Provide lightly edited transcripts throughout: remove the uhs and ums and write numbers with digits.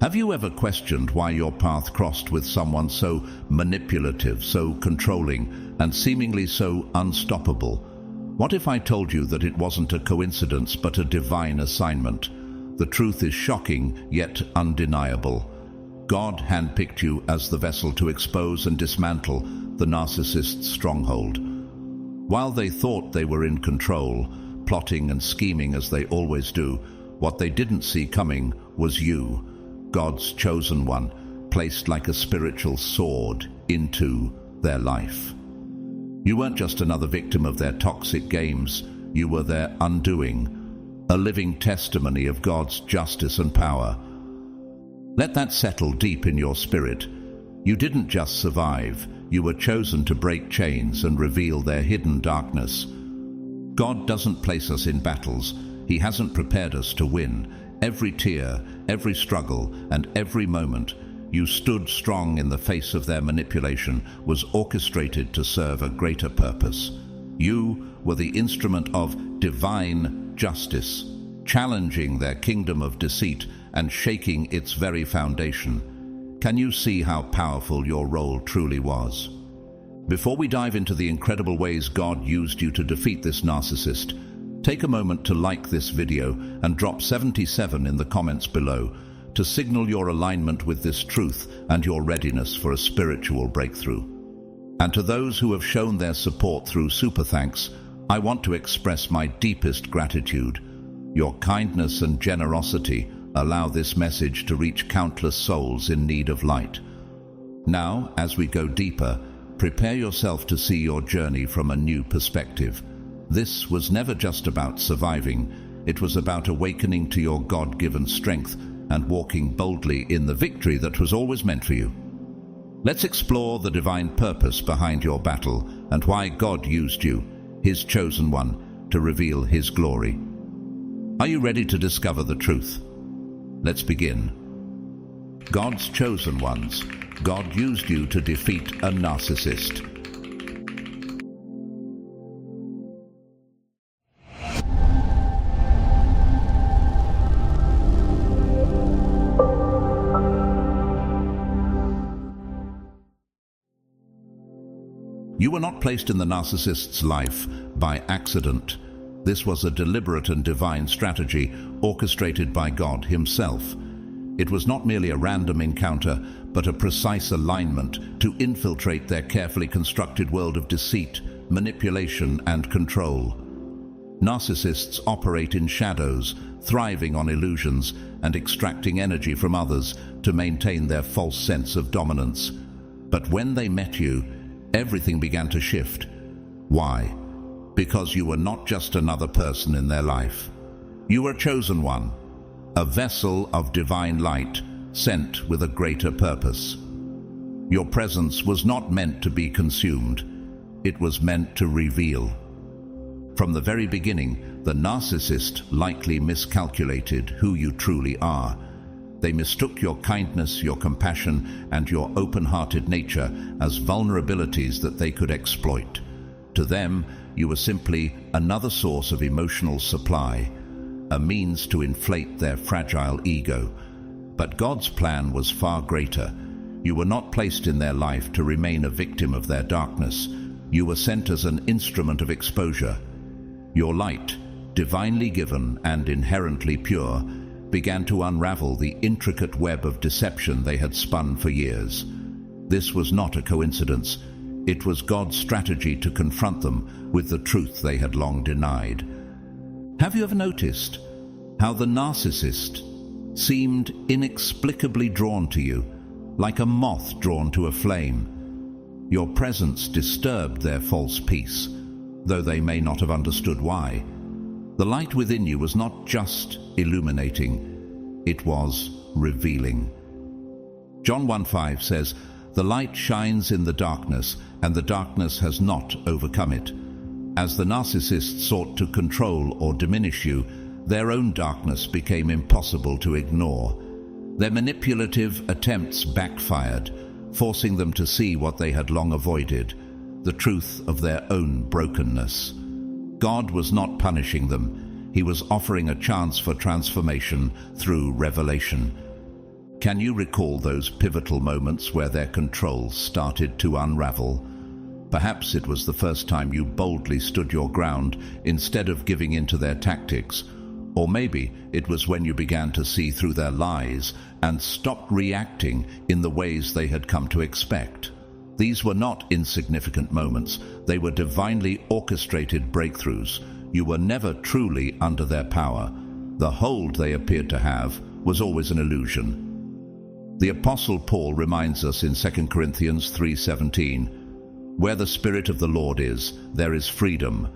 Have you ever questioned why your path crossed with someone so manipulative, so controlling, and seemingly so unstoppable? What if I told you that it wasn't a coincidence but a divine assignment? The truth is shocking, yet undeniable. God handpicked you as the vessel to expose and dismantle the narcissist's stronghold. While they thought they were in control, plotting and scheming as they always do, what they didn't see coming was you, God's chosen one, placed like a spiritual sword into their life. You weren't just another victim of their toxic games, you were their undoing, a living testimony of God's justice and power. Let that settle deep in your spirit. You didn't just survive, you were chosen to break chains and reveal their hidden darkness. God doesn't place us in battles, He hasn't prepared us to win. Every tear, every struggle, and every moment you stood strong in the face of their manipulation was orchestrated to serve a greater purpose. You were the instrument of divine justice, challenging their kingdom of deceit and shaking its very foundation. Can you see how powerful your role truly was? Before we dive into the incredible ways God used you to defeat this narcissist, take a moment to like this video and drop 77 in the comments below to signal your alignment with this truth and your readiness for a spiritual breakthrough. And to those who have shown their support through super thanks, I want to express my deepest gratitude. Your kindness and generosity allow this message to reach countless souls in need of light. Now, as we go deeper, prepare yourself to see your journey from a new perspective. This was never just about surviving, it was about awakening to your God-given strength and walking boldly in the victory that was always meant for you. Let's explore the divine purpose behind your battle and why God used you, His chosen one, to reveal His glory. Are you ready to discover the truth? Let's begin. God's chosen ones. God used you to defeat a narcissist. You were not placed in the narcissist's life by accident. This was a deliberate and divine strategy orchestrated by God Himself. It was not merely a random encounter, but a precise alignment to infiltrate their carefully constructed world of deceit, manipulation, and control. Narcissists operate in shadows, thriving on illusions and extracting energy from others to maintain their false sense of dominance. But when they met you, everything began to shift. Why? Because you were not just another person in their life. You were a chosen one, a vessel of divine light, sent with a greater purpose. Your presence was not meant to be consumed. It was meant to reveal. From the very beginning, the narcissist likely miscalculated who you truly are. They mistook your kindness, your compassion, and your open-hearted nature as vulnerabilities that they could exploit. To them, you were simply another source of emotional supply, a means to inflate their fragile ego. But God's plan was far greater. You were not placed in their life to remain a victim of their darkness. You were sent as an instrument of exposure. Your light, divinely given and inherently pure, began to unravel the intricate web of deception they had spun for years. This was not a coincidence. It was God's strategy to confront them with the truth they had long denied. Have you ever noticed how the narcissist seemed inexplicably drawn to you, like a moth drawn to a flame? Your presence disturbed their false peace, though they may not have understood why. The light within you was not just illuminating, it was revealing. John 1:5 says, "The light shines in the darkness, and the darkness has not overcome it." As the narcissist sought to control or diminish you, their own darkness became impossible to ignore. Their manipulative attempts backfired, forcing them to see what they had long avoided, the truth of their own brokenness. God was not punishing them. He was offering a chance for transformation through revelation. Can you recall those pivotal moments where their controls started to unravel? Perhaps it was the first time you boldly stood your ground instead of giving in to their tactics. Or maybe it was when you began to see through their lies and stopped reacting in the ways they had come to expect. These were not insignificant moments. They were divinely orchestrated breakthroughs. You were never truly under their power. The hold they appeared to have was always an illusion. The Apostle Paul reminds us in 2 Corinthians 3:17, "Where the Spirit of the Lord is, there is freedom.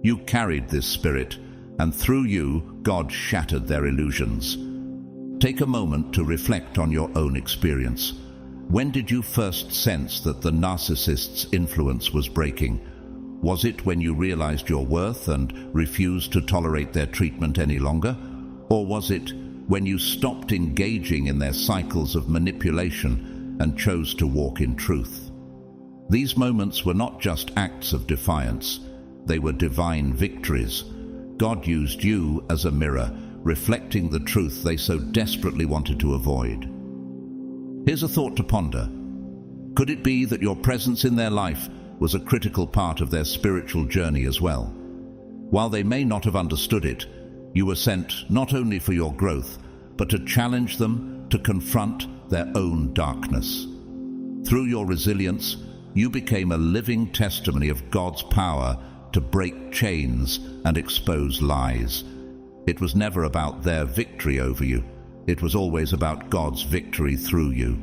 You carried this Spirit, and through you, God shattered their illusions." Take a moment to reflect on your own experience. When did you first sense that the narcissist's influence was breaking? Was it when you realized your worth and refused to tolerate their treatment any longer? Or was it when you stopped engaging in their cycles of manipulation and chose to walk in truth? These moments were not just acts of defiance. They were divine victories. God used you as a mirror, reflecting the truth they so desperately wanted to avoid. Here's a thought to ponder. Could it be that your presence in their life was a critical part of their spiritual journey as well? While they may not have understood it, you were sent not only for your growth, but to challenge them to confront their own darkness. Through your resilience, you became a living testimony of God's power to break chains and expose lies. It was never about their victory over you. It was always about God's victory through you.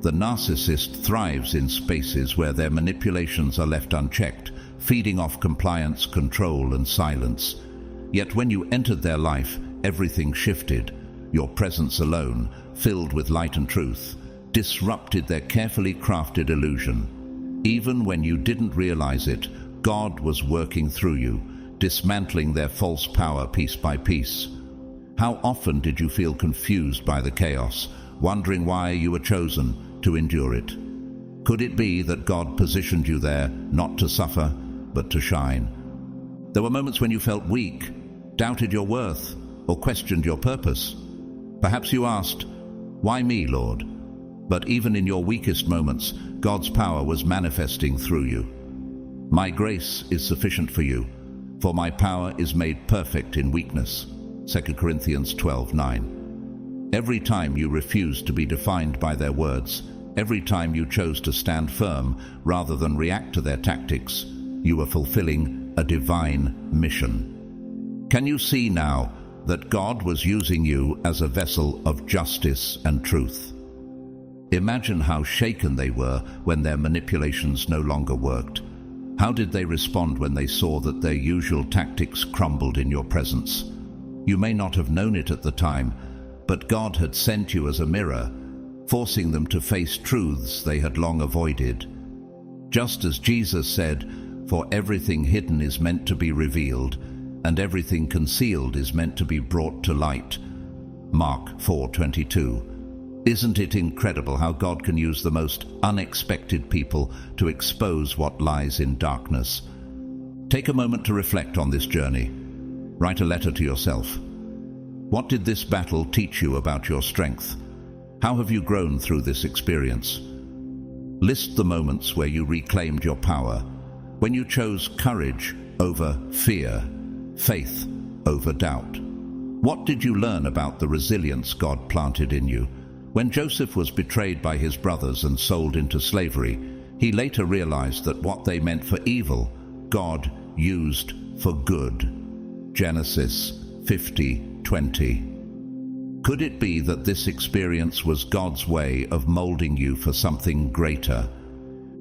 The narcissist thrives in spaces where their manipulations are left unchecked, feeding off compliance, control, and silence. Yet when you entered their life, everything shifted. Your presence alone, filled with light and truth, disrupted their carefully crafted illusion. Even when you didn't realize it, God was working through you, dismantling their false power piece by piece. How often did you feel confused by the chaos, wondering why you were chosen to endure it? Could it be that God positioned you there not to suffer, but to shine? There were moments when you felt weak, doubted your worth, or questioned your purpose. Perhaps you asked, "Why me, Lord?" But even in your weakest moments, God's power was manifesting through you. "My grace is sufficient for you, for my power is made perfect in weakness." 2 Corinthians 12:9. Every time you refused to be defined by their words, every time you chose to stand firm rather than react to their tactics, you were fulfilling a divine mission. Can you see now that God was using you as a vessel of justice and truth? Imagine how shaken they were when their manipulations no longer worked. How did they respond when they saw that their usual tactics crumbled in your presence? You may not have known it at the time, but God had sent you as a mirror, forcing them to face truths they had long avoided. Just as Jesus said, "For everything hidden is meant to be revealed, and everything concealed is meant to be brought to light." Mark 4:22. Isn't it incredible how God can use the most unexpected people to expose what lies in darkness? Take a moment to reflect on this journey. Write a letter to yourself. What did this battle teach you about your strength? How have you grown through this experience? List the moments where you reclaimed your power, when you chose courage over fear, faith over doubt. What did you learn about the resilience God planted in you? When Joseph was betrayed by his brothers and sold into slavery, he later realized that what they meant for evil, God used for good. Genesis 50:20. Could it be that this experience was God's way of molding you for something greater?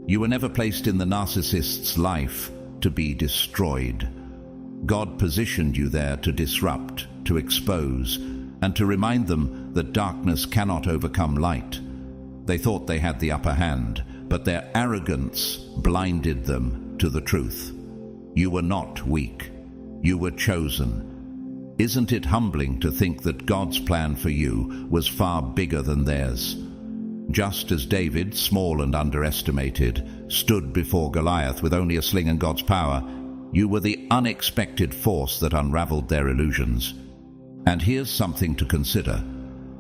You were never placed in the narcissist's life to be destroyed. God positioned you there to disrupt, to expose, and to remind them that darkness cannot overcome light. They thought they had the upper hand, but their arrogance blinded them to the truth. You were not weak. You were chosen. Isn't it humbling to think that God's plan for you was far bigger than theirs? Just as David, small and underestimated, stood before Goliath with only a sling and God's power, you were the unexpected force that unraveled their illusions. And here's something to consider.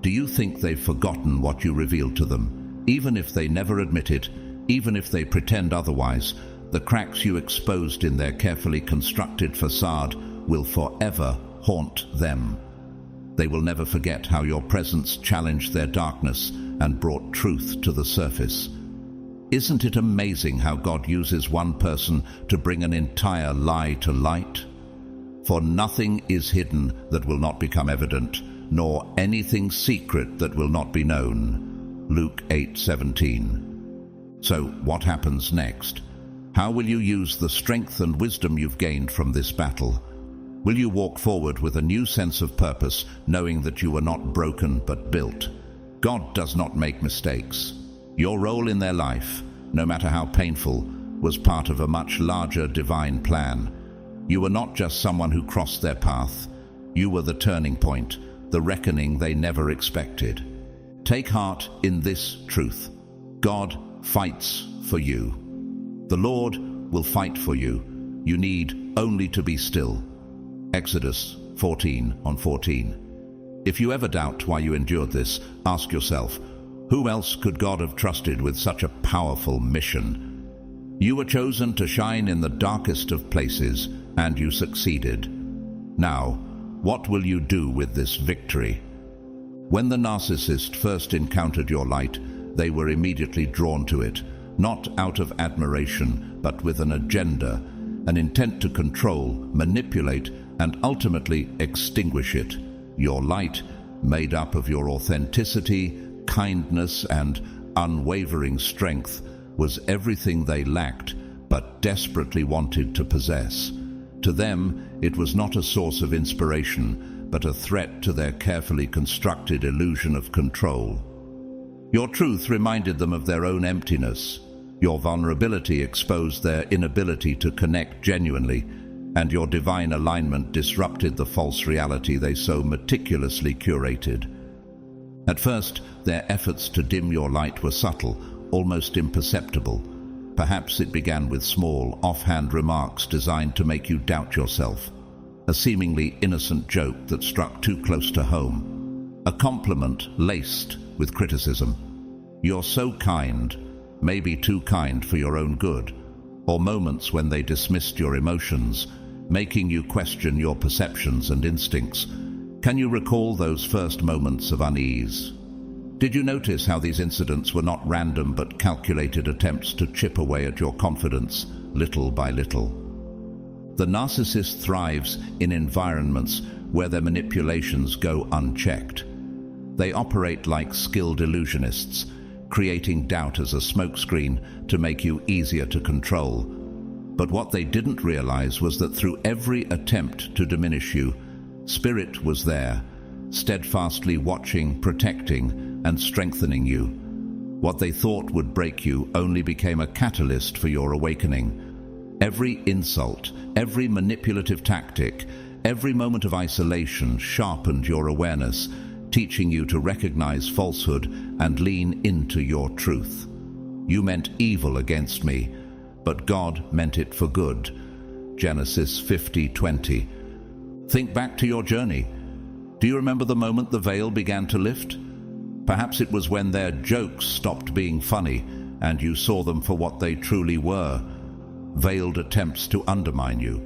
Do you think they've forgotten what you revealed to them? Even if they never admit it, even if they pretend otherwise, the cracks you exposed in their carefully constructed facade will forever haunt them. They will never forget how your presence challenged their darkness and brought truth to the surface. Isn't it amazing how God uses one person to bring an entire lie to light? For nothing is hidden that will not become evident, nor anything secret that will not be known. Luke 8:17. So what happens next? How will you use the strength and wisdom you've gained from this battle? Will you walk forward with a new sense of purpose, knowing that you were not broken but built? God does not make mistakes. Your role in their life, no matter how painful, was part of a much larger divine plan. You were not just someone who crossed their path. You were the turning point, the reckoning they never expected. Take heart in this truth. God fights for you. The Lord will fight for you. You need only to be still. Exodus 14:14. If you ever doubt why you endured this, ask yourself, who else could God have trusted with such a powerful mission? You were chosen to shine in the darkest of places, and you succeeded. Now, what will you do with this victory? When the narcissist first encountered your light, they were immediately drawn to it, not out of admiration, but with an agenda, an intent to control, manipulate, and ultimately extinguish it. Your light, made up of your authenticity, kindness, and unwavering strength, was everything they lacked but desperately wanted to possess. To them, it was not a source of inspiration, but a threat to their carefully constructed illusion of control. Your truth reminded them of their own emptiness. Your vulnerability exposed their inability to connect genuinely, and your divine alignment disrupted the false reality they so meticulously curated. At first, their efforts to dim your light were subtle, almost imperceptible. Perhaps it began with small, offhand remarks designed to make you doubt yourself, a seemingly innocent joke that struck too close to home, a compliment laced with criticism. "You're so kind," maybe too kind for your own good, or moments when they dismissed your emotions, making you question your perceptions and instincts. Can you recall those first moments of unease? Did you notice how these incidents were not random but calculated attempts to chip away at your confidence, little by little? The narcissist thrives in environments where their manipulations go unchecked. They operate like skilled illusionists, creating doubt as a smokescreen to make you easier to control. But what they didn't realize was that through every attempt to diminish you, Spirit was there, steadfastly watching, protecting, and strengthening you. What they thought would break you only became a catalyst for your awakening. Every insult, every manipulative tactic, every moment of isolation sharpened your awareness, teaching you to recognize falsehood and lean into your truth. You meant evil against me, but God meant it for good. Genesis 50:20. Think back to your journey. Do you remember the moment the veil began to lift? Perhaps it was when their jokes stopped being funny and you saw them for what they truly were, veiled attempts to undermine you.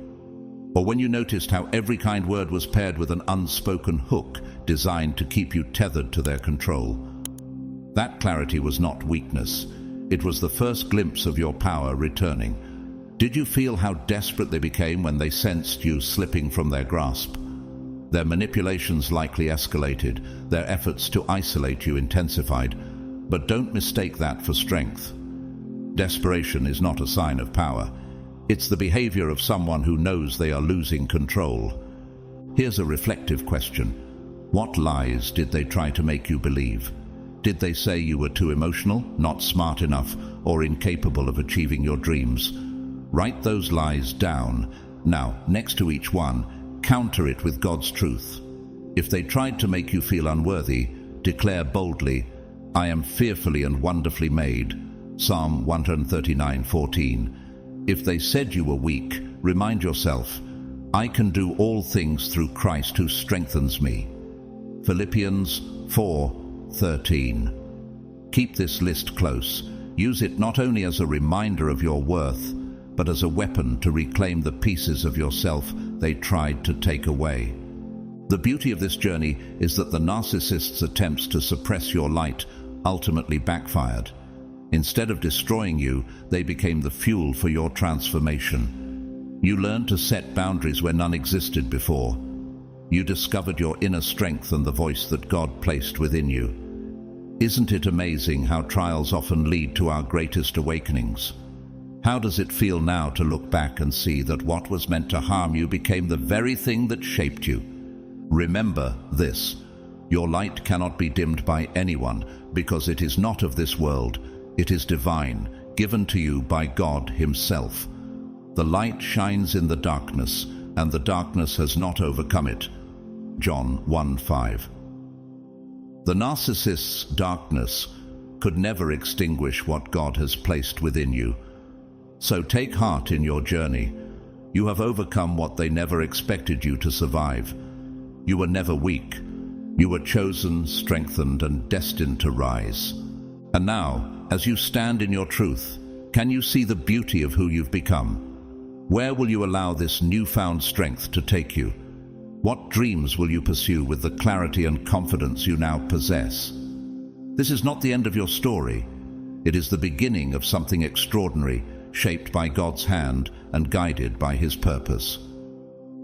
Or when you noticed how every kind word was paired with an unspoken hook designed to keep you tethered to their control. That clarity was not weakness. It was the first glimpse of your power returning. Did you feel how desperate they became when they sensed you slipping from their grasp? Their manipulations likely escalated, their efforts to isolate you intensified, but don't mistake that for strength. Desperation is not a sign of power. It's the behavior of someone who knows they are losing control. Here's a reflective question. What lies did they try to make you believe? Did they say you were too emotional, not smart enough, or incapable of achieving your dreams? Write those lies down. Now, next to each one, counter it with God's truth. If they tried to make you feel unworthy, declare boldly, "I am fearfully and wonderfully made." Psalm 139:14. If they said you were weak, remind yourself, "I can do all things through Christ who strengthens me." Philippians 4:13. Keep this list close. Use it not only as a reminder of your worth, but as a weapon to reclaim the pieces of yourself they tried to take away. The beauty of this journey is that the narcissist's attempts to suppress your light ultimately backfired. Instead of destroying you, they became the fuel for your transformation. You learned to set boundaries where none existed before. You discovered your inner strength and the voice that God placed within you. Isn't it amazing how trials often lead to our greatest awakenings? How does it feel now to look back and see that what was meant to harm you became the very thing that shaped you? Remember this: your light cannot be dimmed by anyone, because it is not of this world. It is divine, given to you by God Himself. The light shines in the darkness, and the darkness has not overcome it. John 1:5. The narcissist's darkness could never extinguish what God has placed within you. So take heart in your journey. You have overcome what they never expected you to survive. You were never weak. You were chosen, strengthened, and destined to rise. And now, as you stand in your truth, can you see the beauty of who you've become? Where will you allow this newfound strength to take you? What dreams will you pursue with the clarity and confidence you now possess? This is not the end of your story. It is the beginning of something extraordinary, shaped by God's hand and guided by His purpose.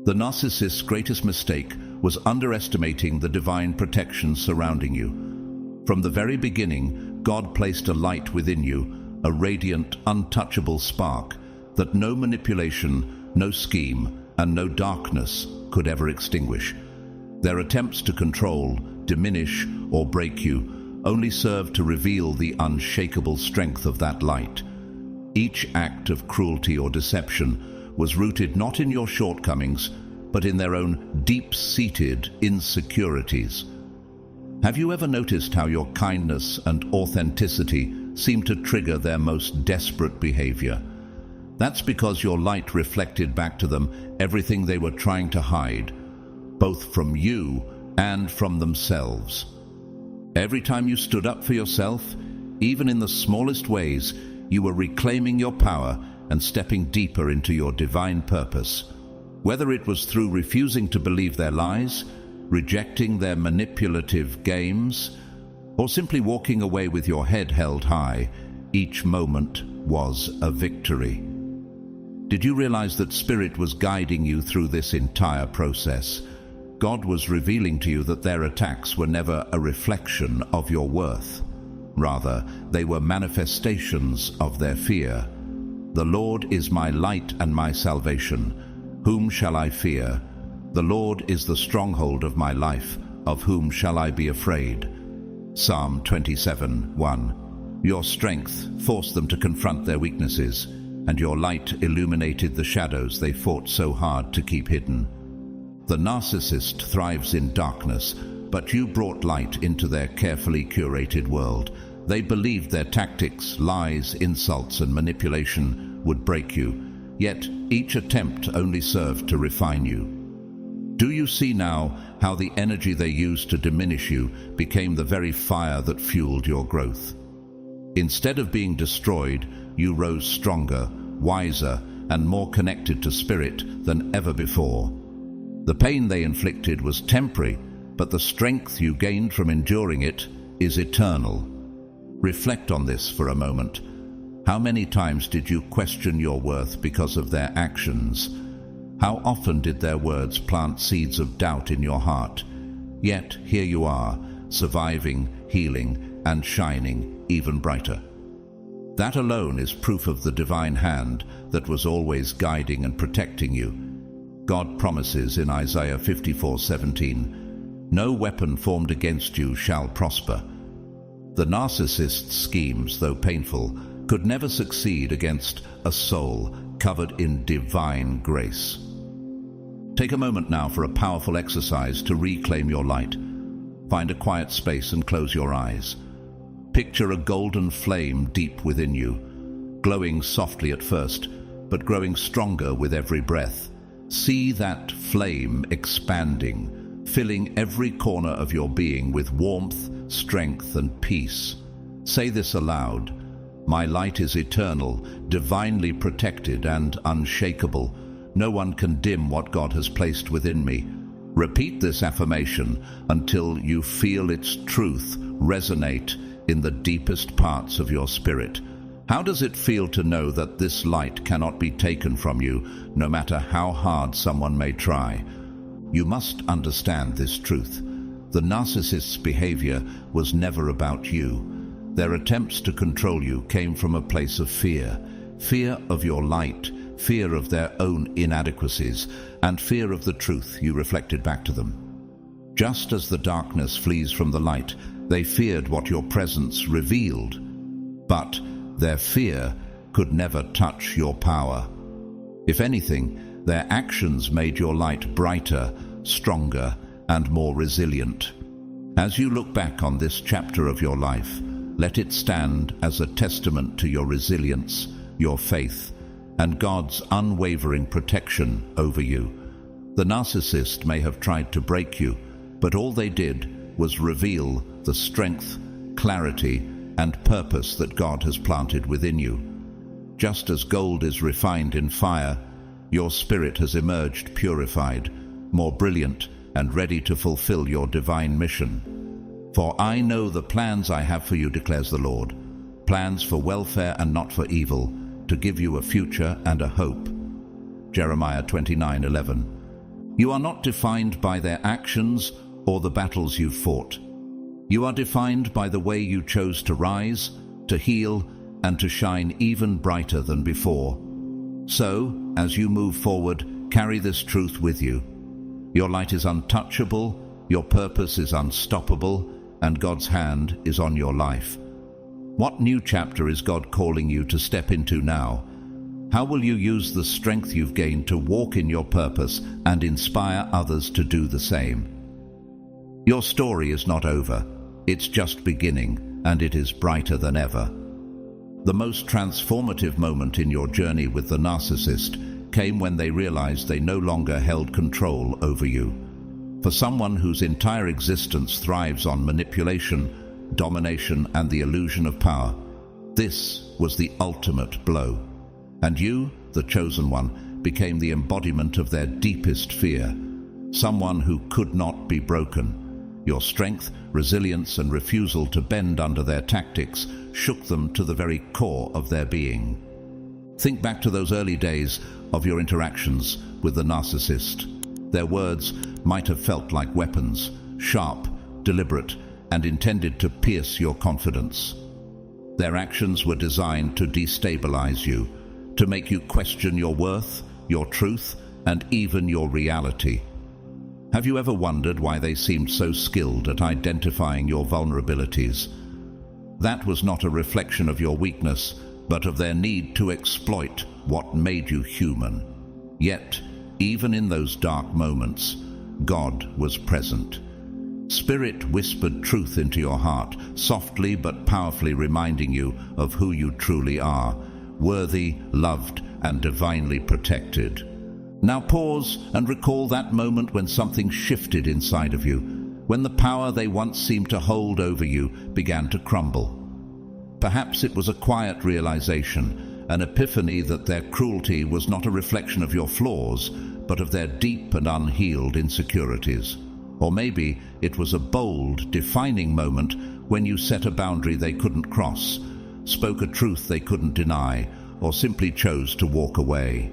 The narcissist's greatest mistake was underestimating the divine protection surrounding you. From the very beginning, God placed a light within you, a radiant, untouchable spark that no manipulation, no scheme, and no darkness could ever extinguish. Their attempts to control, diminish, or break you only served to reveal the unshakable strength of that light. Each act of cruelty or deception was rooted not in your shortcomings, but in their own deep-seated insecurities. Have you ever noticed how your kindness and authenticity seem to trigger their most desperate behavior? That's because your light reflected back to them everything they were trying to hide, both from you and from themselves. Every time you stood up for yourself, even in the smallest ways, you were reclaiming your power and stepping deeper into your divine purpose. Whether it was through refusing to believe their lies, rejecting their manipulative games, or simply walking away with your head held high, each moment was a victory. Did you realize that Spirit was guiding you through this entire process? God was revealing to you that their attacks were never a reflection of your worth. Rather, they were manifestations of their fear. The Lord is my light and my salvation. Whom shall I fear? The Lord is the stronghold of my life. Of whom shall I be afraid? Psalm 27:1. Your strength forced them to confront their weaknesses, and your light illuminated the shadows they fought so hard to keep hidden. The narcissist thrives in darkness, but you brought light into their carefully curated world. They believed their tactics, lies, insults, and manipulation would break you, yet each attempt only served to refine you. Do you see now how the energy they used to diminish you became the very fire that fueled your growth? Instead of being destroyed, you rose stronger, wiser, and more connected to Spirit than ever before. The pain they inflicted was temporary, but the strength you gained from enduring it is eternal. Reflect on this for a moment. How many times did you question your worth because of their actions? How often did their words plant seeds of doubt in your heart? Yet here you are, surviving, healing, and shining even brighter. That alone is proof of the divine hand that was always guiding and protecting you. God promises in Isaiah 54:17, "No weapon formed against you shall prosper." The narcissist's schemes, though painful, could never succeed against a soul covered in divine grace. Take a moment now for a powerful exercise to reclaim your light. Find a quiet space and close your eyes. Picture a golden flame deep within you, glowing softly at first, but growing stronger with every breath. See that flame expanding, filling every corner of your being with warmth, strength, and peace. Say this aloud: "My light is eternal, divinely protected and unshakable. No one can dim what God has placed within me." Repeat this affirmation until you feel its truth resonate in the deepest parts of your spirit. How does it feel to know that this light cannot be taken from you, no matter how hard someone may try? You must understand this truth. The narcissist's behavior was never about you. Their attempts to control you came from a place of fear. Fear of your light, fear of their own inadequacies, and fear of the truth you reflected back to them. Just as the darkness flees from the light, they feared what your presence revealed. But their fear could never touch your power. If anything, their actions made your light brighter, stronger, and more resilient. As you look back on this chapter of your life, let it stand as a testament to your resilience, your faith, and God's unwavering protection over you. The narcissist may have tried to break you, but all they did was reveal the strength, clarity, and purpose that God has planted within you. Just as gold is refined in fire, your spirit has emerged purified, more brilliant, and ready to fulfill your divine mission. "For I know the plans I have for you, declares the Lord, plans for welfare and not for evil, to give you a future and a hope." Jeremiah 29:11. You are not defined by their actions or the battles you've fought. You are defined by the way you chose to rise, to heal, and to shine even brighter than before. So, as you move forward, carry this truth with you. Your light is untouchable, your purpose is unstoppable, and God's hand is on your life. What new chapter is God calling you to step into now? How will you use the strength you've gained to walk in your purpose and inspire others to do the same? Your story is not over. It's just beginning, and it is brighter than ever. The most transformative moment in your journey with the narcissist came when they realized they no longer held control over you. For someone whose entire existence thrives on manipulation, domination, and the illusion of power, this was the ultimate blow. And you, the chosen one, became the embodiment of their deepest fear, someone who could not be broken. Your strength, resilience, and refusal to bend under their tactics shook them to the very core of their being. Think back to those early days of your interactions with the narcissist. Their words might have felt like weapons, sharp, deliberate, and intended to pierce your confidence. Their actions were designed to destabilize you, to make you question your worth, your truth, and even your reality. Have you ever wondered why they seemed so skilled at identifying your vulnerabilities? That was not a reflection of your weakness, but of their need to exploit what made you human. Yet, even in those dark moments, God was present. Spirit whispered truth into your heart, softly but powerfully reminding you of who you truly are, worthy, loved, and divinely protected. Now pause and recall that moment when something shifted inside of you, when the power they once seemed to hold over you began to crumble. Perhaps it was a quiet realization, an epiphany that their cruelty was not a reflection of your flaws, but of their deep and unhealed insecurities. Or maybe it was a bold, defining moment when you set a boundary they couldn't cross, spoke a truth they couldn't deny, or simply chose to walk away.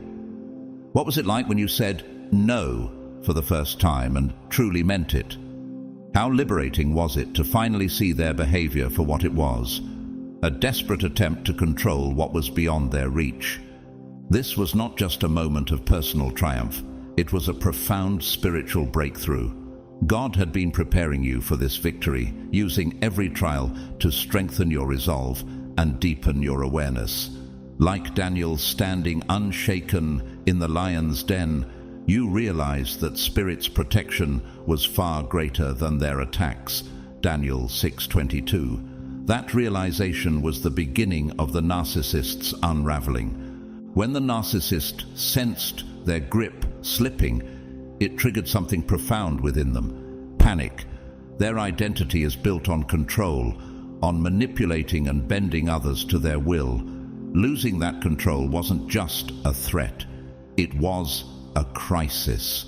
What was it like when you said no for the first time and truly meant it? How liberating was it to finally see their behavior for what it was? A desperate attempt to control what was beyond their reach. This was not just a moment of personal triumph. It was a profound spiritual breakthrough. God had been preparing you for this victory, using every trial to strengthen your resolve and deepen your awareness. Like Daniel standing unshaken in the lion's den, you realized that Spirit's protection was far greater than their attacks. Daniel 6:22. That realization was the beginning of the narcissist's unraveling. When the narcissist sensed their grip slipping, it triggered something profound within them. panic. Their identity is built on control, on manipulating and bending others to their will. Losing that control wasn't just a threat, it was a crisis.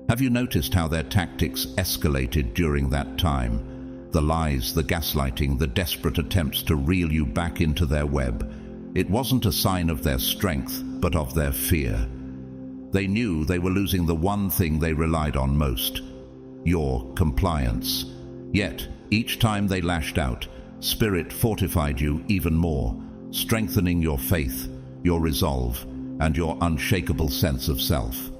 Have you noticed how their tactics escalated during that time? The lies, the gaslighting, the desperate attempts to reel you back into their web. It wasn't a sign of their strength, but of their fear. They knew they were losing the one thing they relied on most: your compliance. Yet, each time they lashed out, Spirit fortified you even more, strengthening your faith, your resolve, and your unshakable sense of self.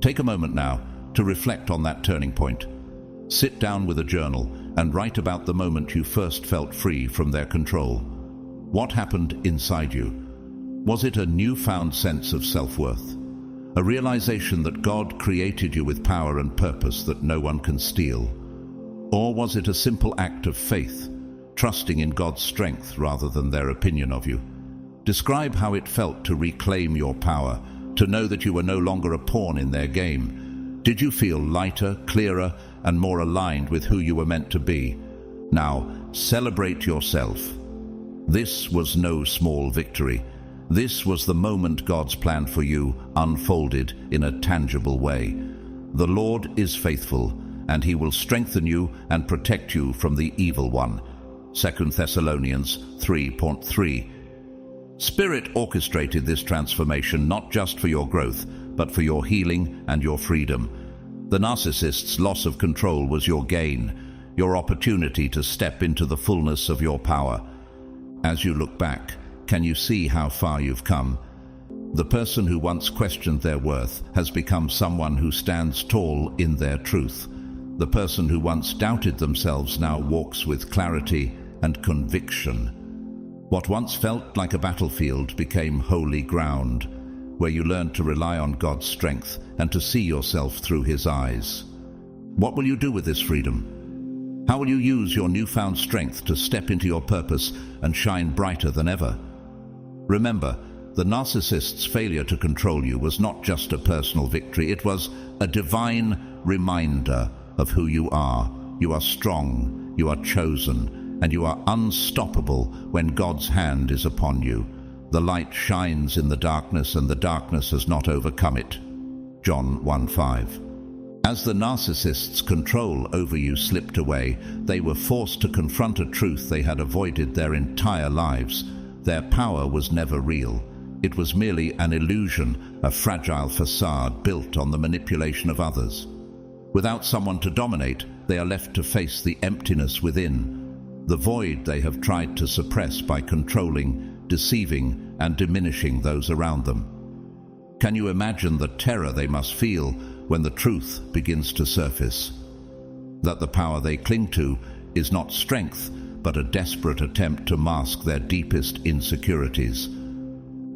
Take a moment now to reflect on that turning point. Sit down with a journal and write about the moment you first felt free from their control. What happened inside you? Was it a newfound sense of self-worth? A realization that God created you with power and purpose that no one can steal? Or was it a simple act of faith, trusting in God's strength rather than their opinion of you? Describe how it felt to reclaim your power, to know that you were no longer a pawn in their game. Did you feel lighter, clearer, and more aligned with who you were meant to be? Now, celebrate yourself. This was no small victory. This was the moment God's plan for you unfolded in a tangible way. The Lord is faithful, and He will strengthen you and protect you from the evil one. 2 Thessalonians 3:3. Spirit orchestrated this transformation not just for your growth, but for your healing and your freedom. The narcissist's loss of control was your gain, your opportunity to step into the fullness of your power. As you look back, can you see how far you've come? The person who once questioned their worth has become someone who stands tall in their truth. The person who once doubted themselves now walks with clarity and conviction. What once felt like a battlefield became holy ground, where you learned to rely on God's strength and to see yourself through His eyes. What will you do with this freedom? How will you use your newfound strength to step into your purpose and shine brighter than ever? Remember, the narcissist's failure to control you was not just a personal victory, it was a divine reminder of who you are. You are strong, you are chosen, and you are unstoppable when God's hand is upon you. The light shines in the darkness, and the darkness has not overcome it. John 1:5. As the narcissist's control over you slipped away, they were forced to confront a truth they had avoided their entire lives. Their power was never real. It was merely an illusion, a fragile facade built on the manipulation of others. Without someone to dominate, they are left to face the emptiness within, the void they have tried to suppress by controlling, deceiving, and diminishing those around them. Can you imagine the terror they must feel when the truth begins to surface? That the power they cling to is not strength, but a desperate attempt to mask their deepest insecurities.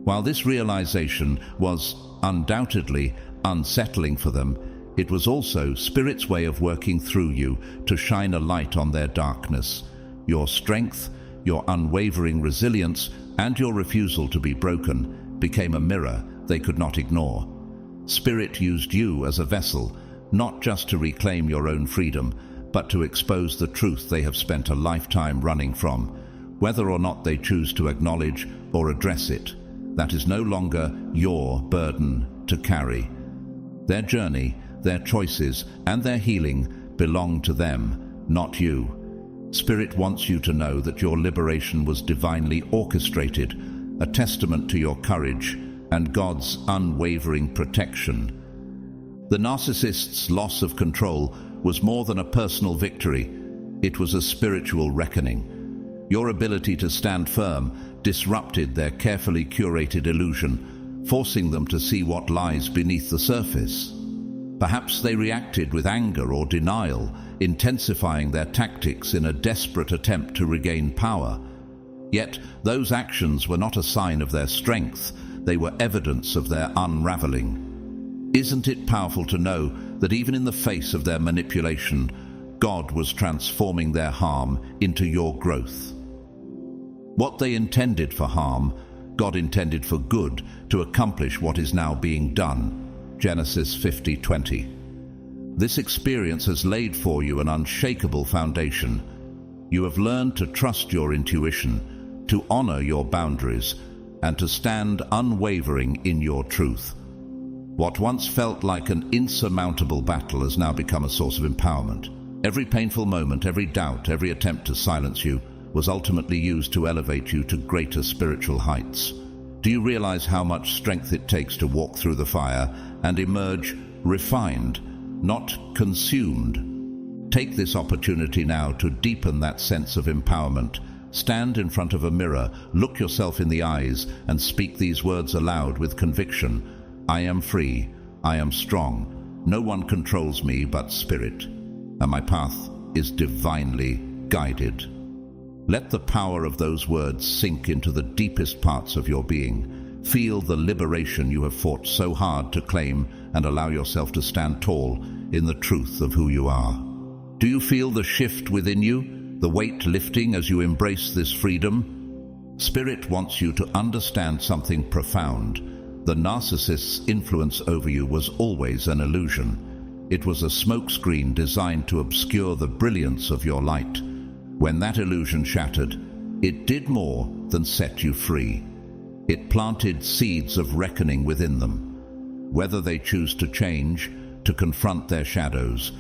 While this realization was undoubtedly unsettling for them, it was also Spirit's way of working through you to shine a light on their darkness. Your strength, your unwavering resilience, and your refusal to be broken became a mirror they could not ignore. Spirit used you as a vessel, not just to reclaim your own freedom, but to expose the truth they have spent a lifetime running from. Whether or not they choose to acknowledge or address it, that is no longer your burden to carry. Their journey, their choices, and their healing belong to them, not you. Spirit wants you to know that your liberation was divinely orchestrated, a testament to your courage and God's unwavering protection. The narcissist's loss of control was more than a personal victory. It was a spiritual reckoning. Your ability to stand firm disrupted their carefully curated illusion, forcing them to see what lies beneath the surface. Perhaps they reacted with anger or denial, intensifying their tactics in a desperate attempt to regain power. Yet those actions were not a sign of their strength, they were evidence of their unraveling. Isn't it powerful to know that even in the face of their manipulation, God was transforming their harm into your growth? What they intended for harm, God intended for good to accomplish what is now being done. Genesis 50:20. This experience has laid for you an unshakable foundation. You have learned to trust your intuition, to honor your boundaries, and to stand unwavering in your truth. What once felt like an insurmountable battle has now become a source of empowerment. Every painful moment, every doubt, every attempt to silence you was ultimately used to elevate you to greater spiritual heights. Do you realize how much strength it takes to walk through the fire and emerge refined, not consumed? Take this opportunity now to deepen that sense of empowerment. Stand in front of a mirror, look yourself in the eyes, and speak these words aloud with conviction. I am free, I am strong, no one controls me but Spirit, and my path is divinely guided. Let the power of those words sink into the deepest parts of your being. Feel the liberation you have fought so hard to claim, and allow yourself to stand tall in the truth of who you are. Do you feel the shift within you, the weight lifting as you embrace this freedom? Spirit wants you to understand something profound. The narcissist's influence over you was always an illusion. It was a smokescreen designed to obscure the brilliance of your light. When that illusion shattered, it did more than set you free. It planted seeds of reckoning within them. Whether they choose to change, to confront their shadows,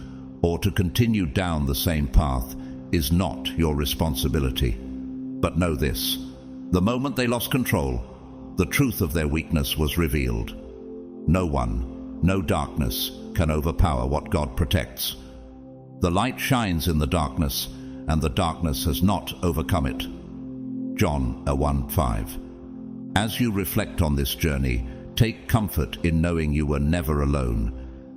or to continue down the same path is not your responsibility. But know this: the moment they lost control, the truth of their weakness was revealed. No one, no darkness can overpower what God protects. The light shines in the darkness, and the darkness has not overcome it. John 1:5. As you reflect on this journey, take comfort in knowing you were never alone.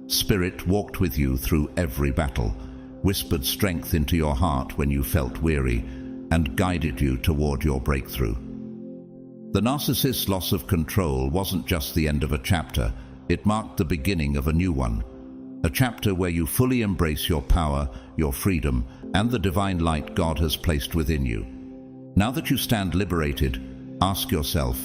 Spirit walked with you through every battle, whispered strength into your heart when you felt weary, and guided you toward your breakthrough. The narcissist's loss of control wasn't just the end of a chapter, it marked the beginning of a new one. A chapter where you fully embrace your power, your freedom, and the divine light God has placed within you. Now that you stand liberated, ask yourself,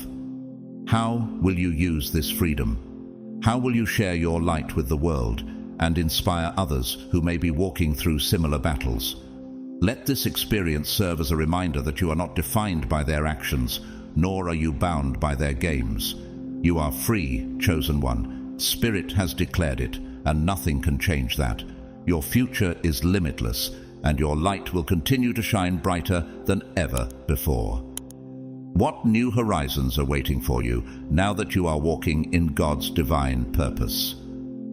how will you use this freedom? How will you share your light with the world and inspire others who may be walking through similar battles? Let this experience serve as a reminder that you are not defined by their actions, nor are you bound by their games. You are free, chosen one. Spirit has declared it, and nothing can change that. Your future is limitless, and your light will continue to shine brighter than ever before. What new horizons are waiting for you now that you are walking in God's divine purpose?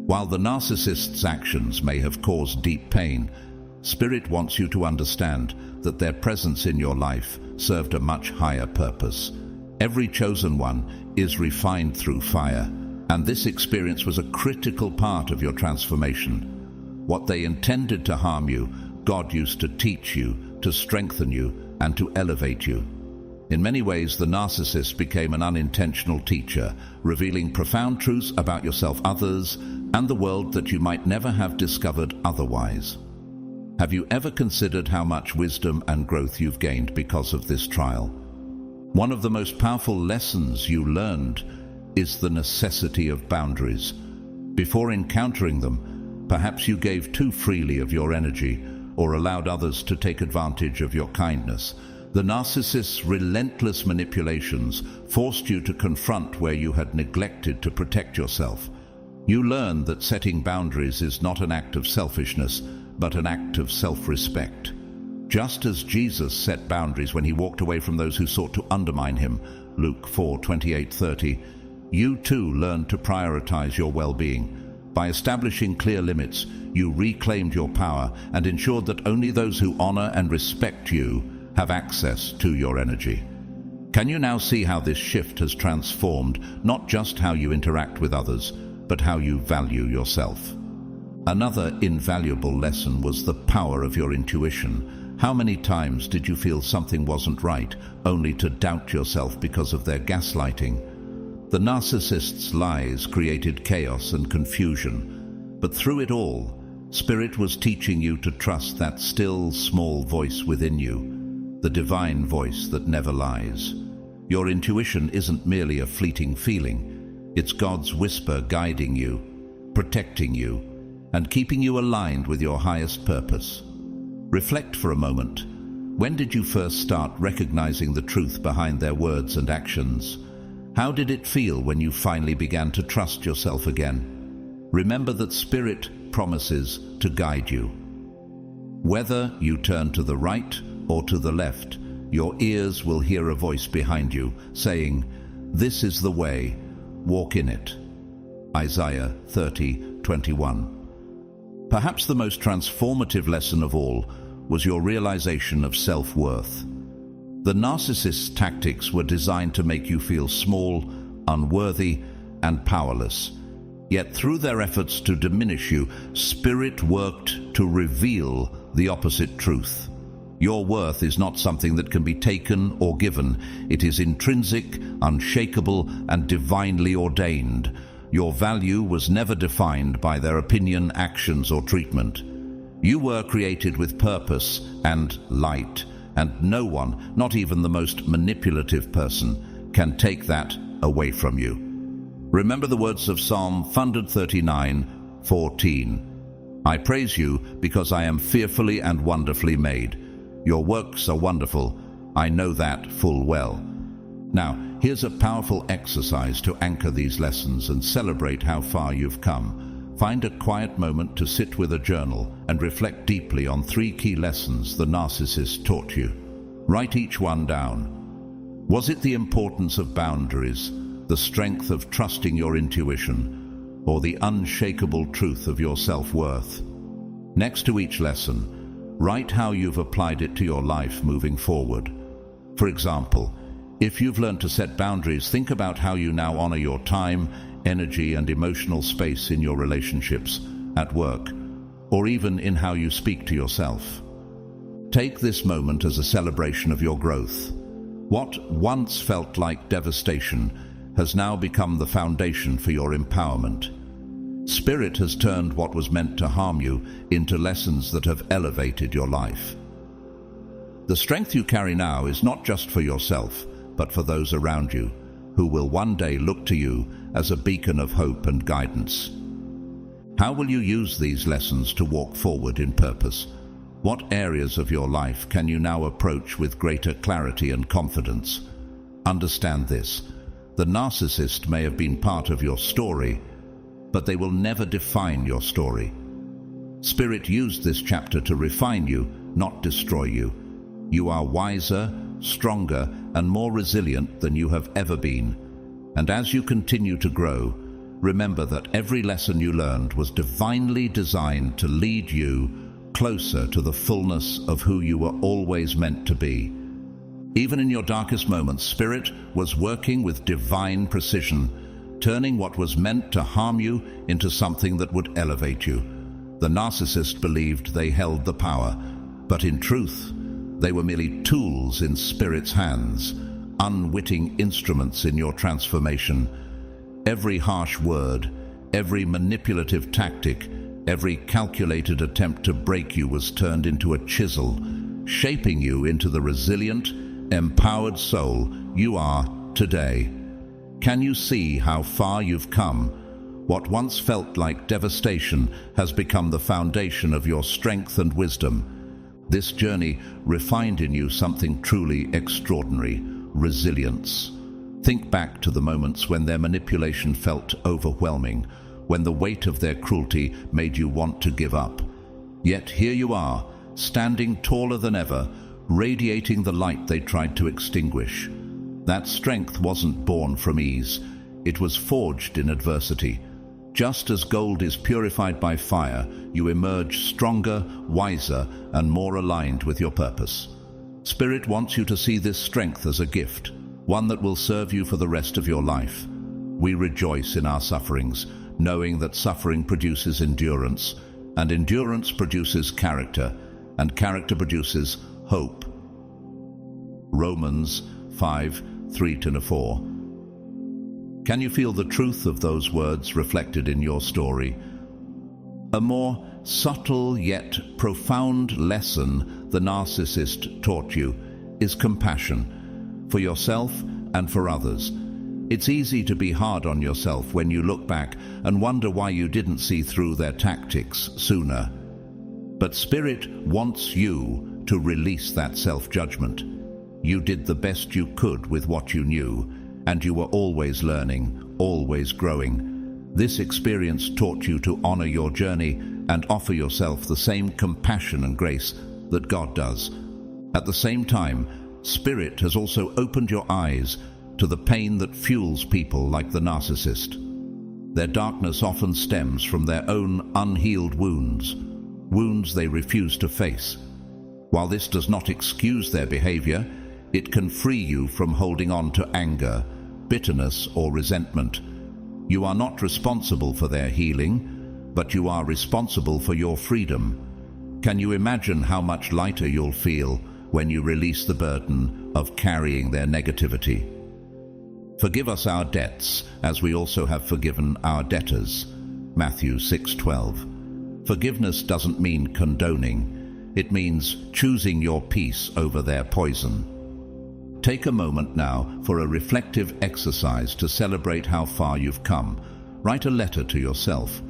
While the narcissist's actions may have caused deep pain, Spirit wants you to understand that their presence in your life served a much higher purpose. Every chosen one is refined through fire, and this experience was a critical part of your transformation. What they intended to harm you, God used to teach you, to strengthen you, and to elevate you. In many ways, the narcissist became an unintentional teacher, revealing profound truths about yourself, others, and the world that you might never have discovered otherwise. Have you ever considered how much wisdom and growth you've gained because of this trial? One of the most powerful lessons you learned is the necessity of boundaries. Before encountering them, perhaps you gave too freely of your energy or allowed others to take advantage of your kindness. The narcissist's relentless manipulations forced you to confront where you had neglected to protect yourself. You learned that setting boundaries is not an act of selfishness, but an act of self-respect. Just as Jesus set boundaries when he walked away from those who sought to undermine him, Luke 4:28-30, you too learned to prioritize your well-being. By establishing clear limits, you reclaimed your power and ensured that only those who honor and respect you have access to your energy. Can you now see how this shift has transformed not just how you interact with others, but how you value yourself? Another invaluable lesson was the power of your intuition. How many times did you feel something wasn't right, only to doubt yourself because of their gaslighting? The narcissist's lies created chaos and confusion, but through it all, Spirit was teaching you to trust that still, small voice within you, the divine voice that never lies. Your intuition isn't merely a fleeting feeling. It's God's whisper guiding you, protecting you, and keeping you aligned with your highest purpose. Reflect for a moment. When did you first start recognizing the truth behind their words and actions? How did it feel when you finally began to trust yourself again? Remember that Spirit promises to guide you. Whether you turn to the right or to the left, your ears will hear a voice behind you saying, "This is the way, walk in it." Isaiah 30:21. Perhaps the most transformative lesson of all was your realization of self-worth. The narcissist's tactics were designed to make you feel small, unworthy, and powerless. Yet through their efforts to diminish you, Spirit worked to reveal the opposite truth. Your worth is not something that can be taken or given. It is intrinsic, unshakable, and divinely ordained. Your value was never defined by their opinion, actions, or treatment. You were created with purpose and light, and no one, not even the most manipulative person, can take that away from you. Remember the words of Psalm 139:14. "I praise you because I am fearfully and wonderfully made. Your works are wonderful. I know that full well." Now, here's a powerful exercise to anchor these lessons and celebrate how far you've come. Find a quiet moment to sit with a journal and reflect deeply on 3 key lessons the narcissist taught you. Write each one down. Was it the importance of boundaries, the strength of trusting your intuition, or the unshakable truth of your self-worth? Next to each lesson, write how you've applied it to your life moving forward. For example, if you've learned to set boundaries, think about how you now honor your time, energy, and emotional space in your relationships, at work, or even in how you speak to yourself. Take this moment as a celebration of your growth. What once felt like devastation has now become the foundation for your empowerment. Spirit has turned what was meant to harm you into lessons that have elevated your life. The strength you carry now is not just for yourself, but for those around you, who will one day look to you as a beacon of hope and guidance. How will you use these lessons to walk forward in purpose? What areas of your life can you now approach with greater clarity and confidence? Understand this: the narcissist may have been part of your story, but they will never define your story. Spirit used this chapter to refine you, not destroy you. You are wiser, stronger, and more resilient than you have ever been. And as you continue to grow, remember that every lesson you learned was divinely designed to lead you closer to the fullness of who you were always meant to be. Even in your darkest moments, Spirit was working with divine precision, turning what was meant to harm you into something that would elevate you. The narcissist believed they held the power, but in truth, they were merely tools in Spirit's hands, unwitting instruments in your transformation. Every harsh word, every manipulative tactic, every calculated attempt to break you was turned into a chisel, shaping you into the resilient, empowered soul you are today. Can you see how far you've come? What once felt like devastation has become the foundation of your strength and wisdom. This journey refined in you something truly extraordinary: resilience. Think back to the moments when their manipulation felt overwhelming, when the weight of their cruelty made you want to give up. Yet here you are, standing taller than ever, radiating the light they tried to extinguish. That strength wasn't born from ease. It was forged in adversity. Just as gold is purified by fire, you emerge stronger, wiser, and more aligned with your purpose. Spirit wants you to see this strength as a gift, one that will serve you for the rest of your life. We rejoice in our sufferings, knowing that suffering produces endurance, and endurance produces character, and character produces hope. Romans 5:3-4. Can you feel the truth of those words reflected in your story? A more subtle yet profound lesson the narcissist taught you is compassion, for yourself and for others. It's easy to be hard on yourself when you look back and wonder why you didn't see through their tactics sooner. But Spirit wants you to release that self-judgment. You did the best you could with what you knew, and you were always learning, always growing. This experience taught you to honor your journey and offer yourself the same compassion and grace that God does. At the same time, Spirit has also opened your eyes to the pain that fuels people like the narcissist. Their darkness often stems from their own unhealed wounds they refuse to face. While this does not excuse their behavior, it can free you from holding on to anger, bitterness, or resentment. You are not responsible for their healing, but you are responsible for your freedom. Can you imagine how much lighter you'll feel when you release the burden of carrying their negativity? Forgive us our debts, as we also have forgiven our debtors. Matthew 6:12. Forgiveness doesn't mean condoning. It means choosing your peace over their poison. Take a moment now for a reflective exercise to celebrate how far you've come. Write a letter to yourself.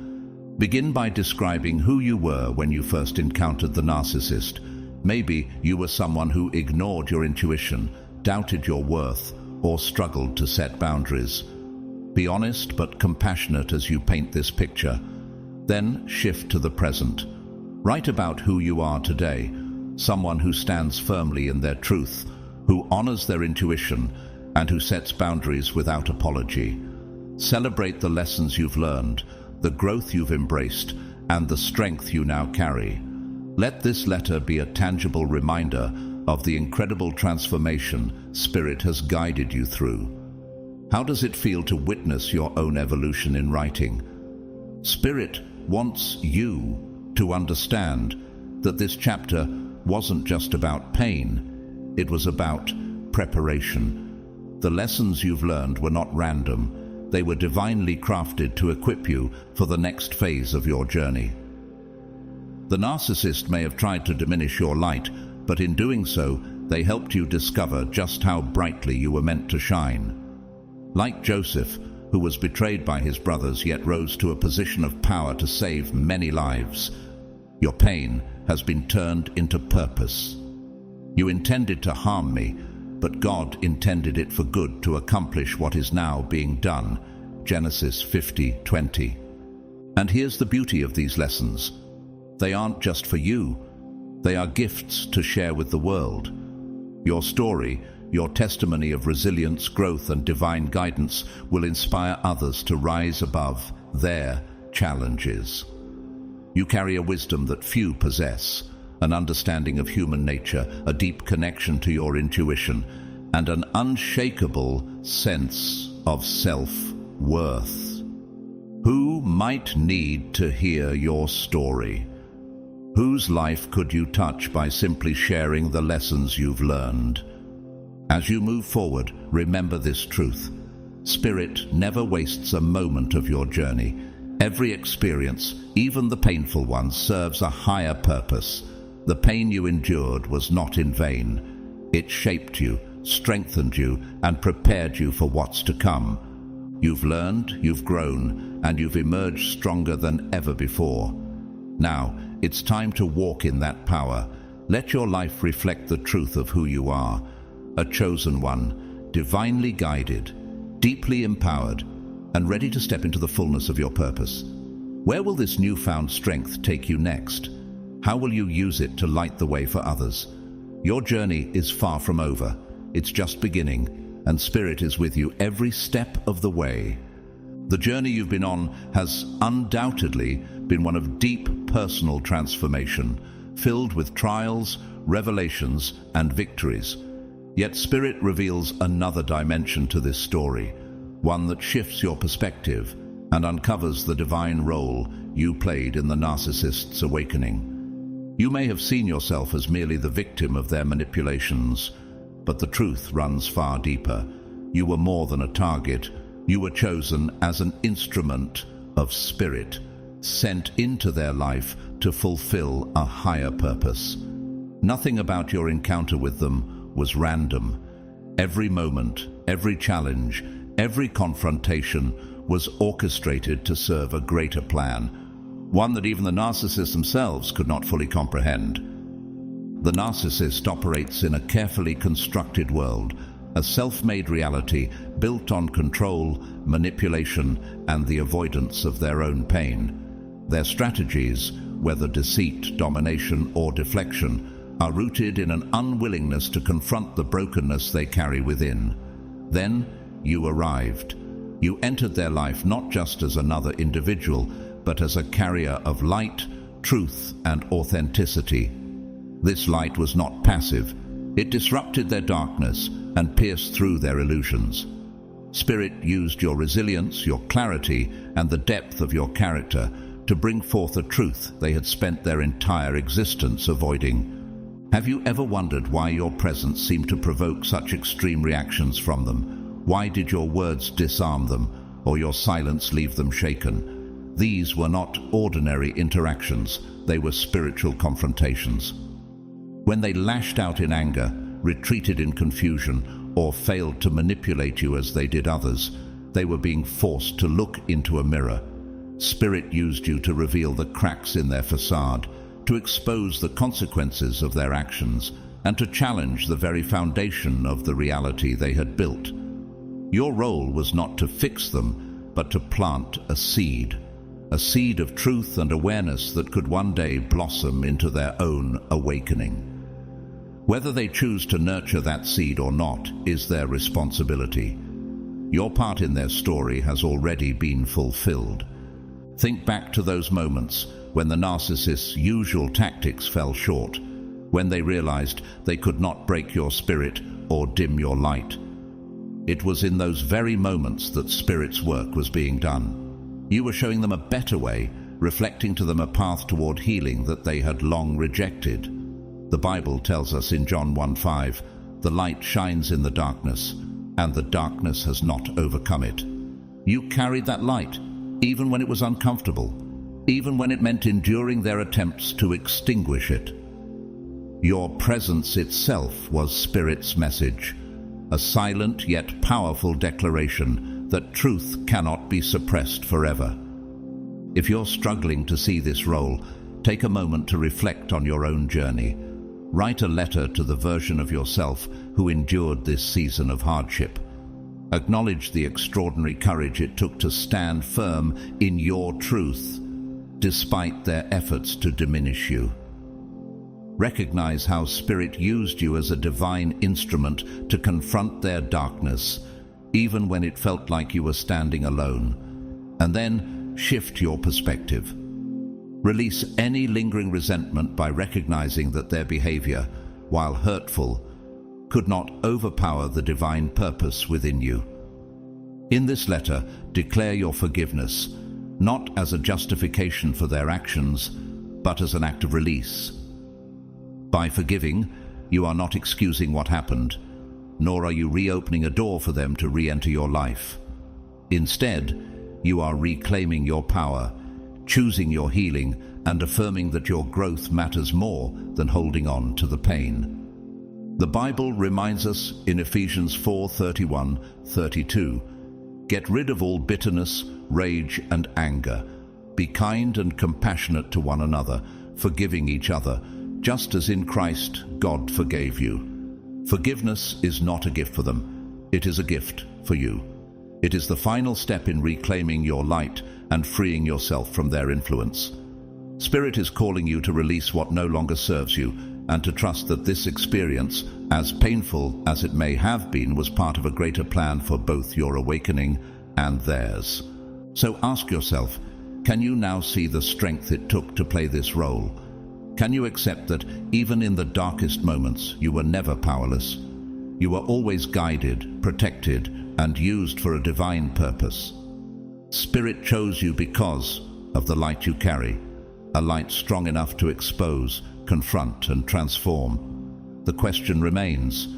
Begin by describing who you were when you first encountered the narcissist. Maybe you were someone who ignored your intuition, doubted your worth, or struggled to set boundaries. Be honest but compassionate as you paint this picture. Then shift to the present. Write about who you are today, someone who stands firmly in their truth, who honors their intuition, and who sets boundaries without apology. Celebrate the lessons you've learned, the growth you've embraced, and the strength you now carry. Let this letter be a tangible reminder of the incredible transformation Spirit has guided you through. How does it feel to witness your own evolution in writing? Spirit wants you to understand that this chapter wasn't just about pain, it was about preparation. The lessons you've learned were not random, they were divinely crafted to equip you for the next phase of your journey. The narcissist may have tried to diminish your light, but in doing so, they helped you discover just how brightly you were meant to shine. Like Joseph, who was betrayed by his brothers yet rose to a position of power to save many lives, your pain has been turned into purpose. You intended to harm me, but God intended it for good to accomplish what is now being done. Genesis 50:20. And here's the beauty of these lessons. They aren't just for you. They are gifts to share with the world. Your story, your testimony of resilience, growth, and divine guidance will inspire others to rise above their challenges. You carry a wisdom that few possess, an understanding of human nature, a deep connection to your intuition, and an unshakable sense of self-worth. Who might need to hear your story? Whose life could you touch by simply sharing the lessons you've learned? As you move forward, remember this truth. Spirit never wastes a moment of your journey. Every experience, even the painful ones, serves a higher purpose. The pain you endured was not in vain. It shaped you, strengthened you, and prepared you for what's to come. You've learned, you've grown, and you've emerged stronger than ever before. Now, it's time to walk in that power. Let your life reflect the truth of who you are. A chosen one, divinely guided, deeply empowered, and ready to step into the fullness of your purpose. Where will this newfound strength take you next? How will you use it to light the way for others? Your journey is far from over. It's just beginning, and Spirit is with you every step of the way. The journey you've been on has undoubtedly been one of deep personal transformation, filled with trials, revelations, and victories. Yet Spirit reveals another dimension to this story, one that shifts your perspective and uncovers the divine role you played in the narcissist's awakening. You may have seen yourself as merely the victim of their manipulations, but the truth runs far deeper. You were more than a target. You were chosen as an instrument of Spirit, sent into their life to fulfill a higher purpose. Nothing about your encounter with them was random. Every moment, every challenge, Every confrontation was orchestrated to serve a greater plan, one that even the narcissists themselves could not fully comprehend. The narcissist operates in a carefully constructed world, a self-made reality built on control, manipulation, and the avoidance of their own pain. Their strategies, whether deceit, domination, or deflection, are rooted in an unwillingness to confront the brokenness they carry within. Then you arrived. You entered their life not just as another individual, but as a carrier of light, truth, and authenticity. This light was not passive. It disrupted their darkness and pierced through their illusions. Spirit used your resilience, your clarity, and the depth of your character to bring forth a truth they had spent their entire existence avoiding. Have you ever wondered why your presence seemed to provoke such extreme reactions from them? Why did your words disarm them, or your silence leave them shaken? These were not ordinary interactions, they were spiritual confrontations. When they lashed out in anger, retreated in confusion, or failed to manipulate you as they did others, they were being forced to look into a mirror. Spirit used you to reveal the cracks in their facade, to expose the consequences of their actions, and to challenge the very foundation of the reality they had built. Your role was not to fix them, but to plant a seed of truth and awareness that could one day blossom into their own awakening. Whether they choose to nurture that seed or not is their responsibility. Your part in their story has already been fulfilled. Think back to those moments when the narcissist's usual tactics fell short, when they realized they could not break your spirit or dim your light. It was in those very moments that Spirit's work was being done. You were showing them a better way, reflecting to them a path toward healing that they had long rejected. The Bible tells us in John 1:5, "The light shines in the darkness, and the darkness has not overcome it." You carried that light, even when it was uncomfortable, even when it meant enduring their attempts to extinguish it. Your presence itself was Spirit's message, a silent yet powerful declaration that truth cannot be suppressed forever. If you're struggling to see this role, take a moment to reflect on your own journey. Write a letter to the version of yourself who endured this season of hardship. Acknowledge the extraordinary courage it took to stand firm in your truth, despite their efforts to diminish you. Recognize how Spirit used you as a divine instrument to confront their darkness, even when it felt like you were standing alone. And then shift your perspective. Release any lingering resentment by recognizing that their behavior, while hurtful, could not overpower the divine purpose within you. In this letter, declare your forgiveness, not as a justification for their actions, but as an act of release. By forgiving, you are not excusing what happened, nor are you reopening a door for them to re-enter your life. Instead, you are reclaiming your power, choosing your healing, and affirming that your growth matters more than holding on to the pain. The Bible reminds us in Ephesians 4:31-32, "Get rid of all bitterness, rage, and anger. Be kind and compassionate to one another, forgiving each other, just as in Christ God forgave you." Forgiveness is not a gift for them, it is a gift for you. It is the final step in reclaiming your light and freeing yourself from their influence. Spirit is calling you to release what no longer serves you, and to trust that this experience, as painful as it may have been, was part of a greater plan for both your awakening and theirs. So ask yourself, can you now see the strength it took to play this role? Can you accept that even in the darkest moments, you were never powerless? You were always guided, protected, and used for a divine purpose. Spirit chose you because of the light you carry, a light strong enough to expose, confront, and transform. The question remains,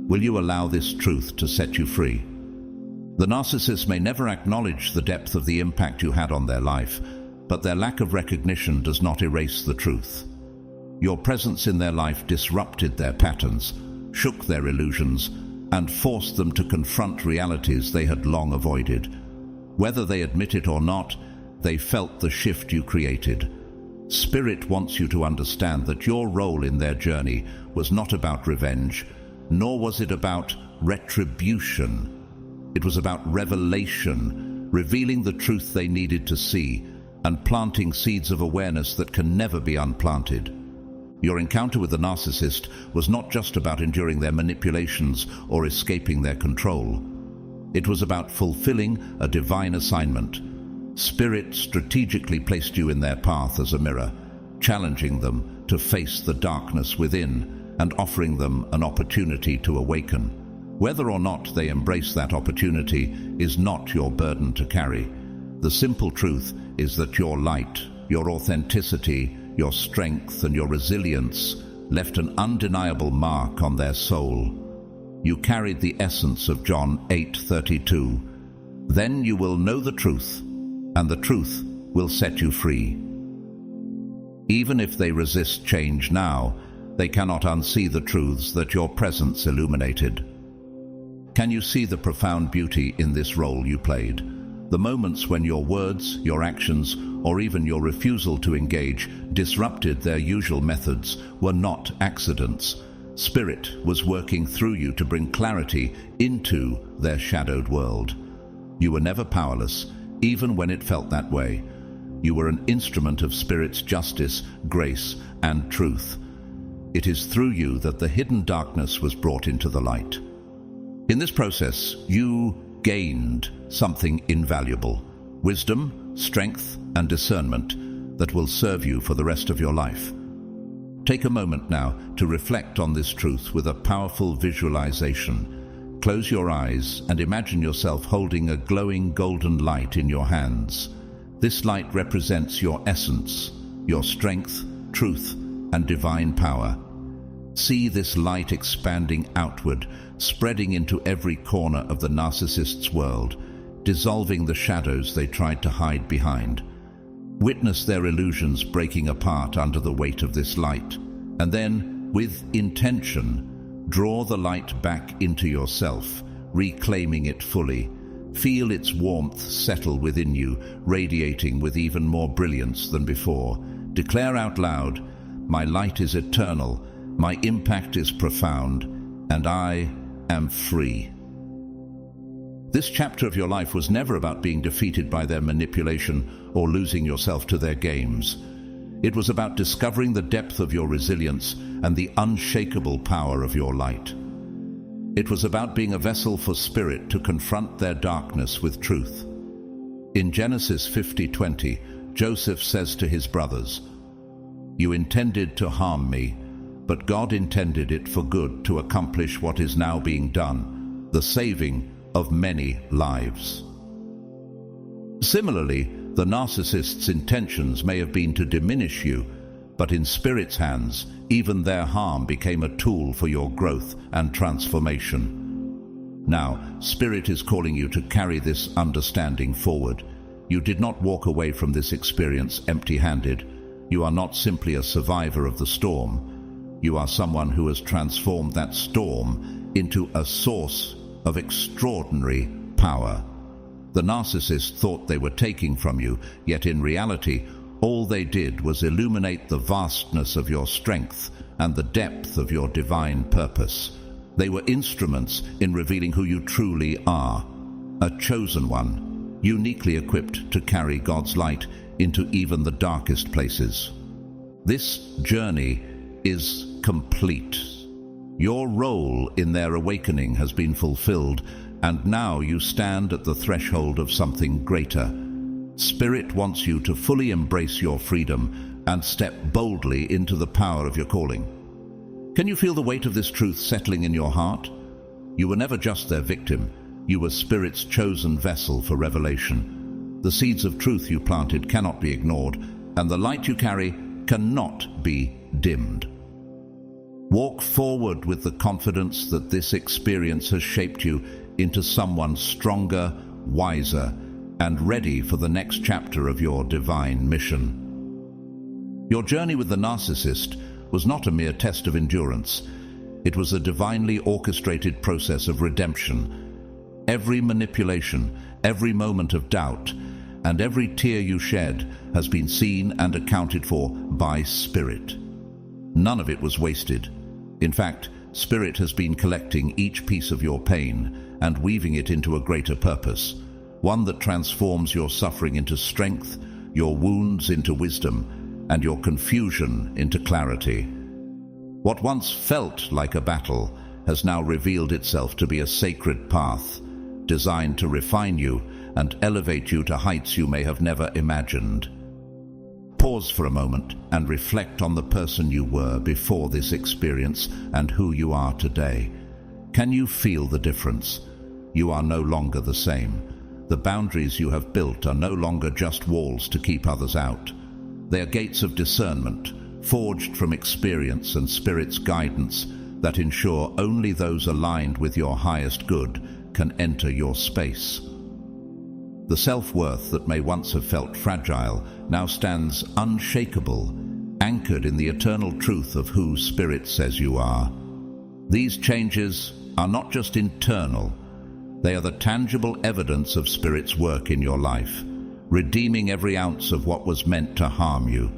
will you allow this truth to set you free? The narcissist may never acknowledge the depth of the impact you had on their life, but their lack of recognition does not erase the truth. Your presence in their life disrupted their patterns, shook their illusions, and forced them to confront realities they had long avoided. Whether they admit it or not, they felt the shift you created. Spirit wants you to understand that your role in their journey was not about revenge, nor was it about retribution. It was about revelation, revealing the truth they needed to see, and planting seeds of awareness that can never be unplanted. Your encounter with the narcissist was not just about enduring their manipulations or escaping their control. It was about fulfilling a divine assignment. Spirit strategically placed you in their path as a mirror, challenging them to face the darkness within and offering them an opportunity to awaken. Whether or not they embrace that opportunity is not your burden to carry. The simple truth is that your light, your authenticity, your strength and your resilience left an undeniable mark on their soul. You carried the essence of John 8:32. Then you will know the truth, and the truth will set you free. Even if they resist change now, they cannot unsee the truths that your presence illuminated. Can you see the profound beauty in this role you played? The moments when your words, your actions, or even your refusal to engage disrupted their usual methods were not accidents. Spirit was working through you to bring clarity into their shadowed world. You were never powerless, even when it felt that way. You were an instrument of Spirit's justice, grace, and truth. It is through you that the hidden darkness was brought into the light. In this process, you gained something invaluable: wisdom, strength, and discernment that will serve you for the rest of your life. Take a moment now to reflect on this truth with a powerful visualization. Close your eyes and imagine yourself holding a glowing golden light in your hands. This light represents your essence, your strength, truth, and divine power. See this light expanding outward, spreading into every corner of the narcissist's world, dissolving the shadows they tried to hide behind. Witness their illusions breaking apart under the weight of this light, and then, with intention, draw the light back into yourself, reclaiming it fully. Feel its warmth settle within you, radiating with even more brilliance than before. Declare out loud, "My light is eternal, my impact is profound, and I am free." This chapter of your life was never about being defeated by their manipulation or losing yourself to their games. It was about discovering the depth of your resilience and the unshakable power of your light. It was about being a vessel for Spirit to confront their darkness with truth. In Genesis 50:20, Joseph says to his brothers, "You intended to harm me, but God intended it for good to accomplish what is now being done, the saving of many lives." Similarly, the narcissist's intentions may have been to diminish you, but in Spirit's hands, even their harm became a tool for your growth and transformation. Now, Spirit is calling you to carry this understanding forward. You did not walk away from this experience empty-handed. You are not simply a survivor of the storm. You are someone who has transformed that storm into a source of extraordinary power. The narcissist thought they were taking from you, yet in reality, all they did was illuminate the vastness of your strength and the depth of your divine purpose. They were instruments in revealing who you truly are, a chosen one, uniquely equipped to carry God's light into even the darkest places. This journey is complete. Your role in their awakening has been fulfilled, and now you stand at the threshold of something greater. Spirit wants you to fully embrace your freedom and step boldly into the power of your calling. Can you feel the weight of this truth settling in your heart? You were never just their victim. You were Spirit's chosen vessel for revelation. The seeds of truth you planted cannot be ignored, and the light you carry cannot be dimmed. Walk forward with the confidence that this experience has shaped you into someone stronger, wiser, and ready for the next chapter of your divine mission. Your journey with the narcissist was not a mere test of endurance. It was a divinely orchestrated process of redemption. Every manipulation, every moment of doubt, and every tear you shed has been seen and accounted for by Spirit. None of it was wasted. In fact, Spirit has been collecting each piece of your pain and weaving it into a greater purpose, one that transforms your suffering into strength, your wounds into wisdom, and your confusion into clarity. What once felt like a battle has now revealed itself to be a sacred path, designed to refine you and elevate you to heights you may have never imagined. Pause for a moment and reflect on the person you were before this experience and who you are today. Can you feel the difference? You are no longer the same. The boundaries you have built are no longer just walls to keep others out. They are gates of discernment, forged from experience and Spirit's guidance that ensure only those aligned with your highest good can enter your space. The self-worth that may once have felt fragile now stands unshakable, anchored in the eternal truth of who Spirit says you are. These changes are not just internal, they are the tangible evidence of Spirit's work in your life, redeeming every ounce of what was meant to harm you.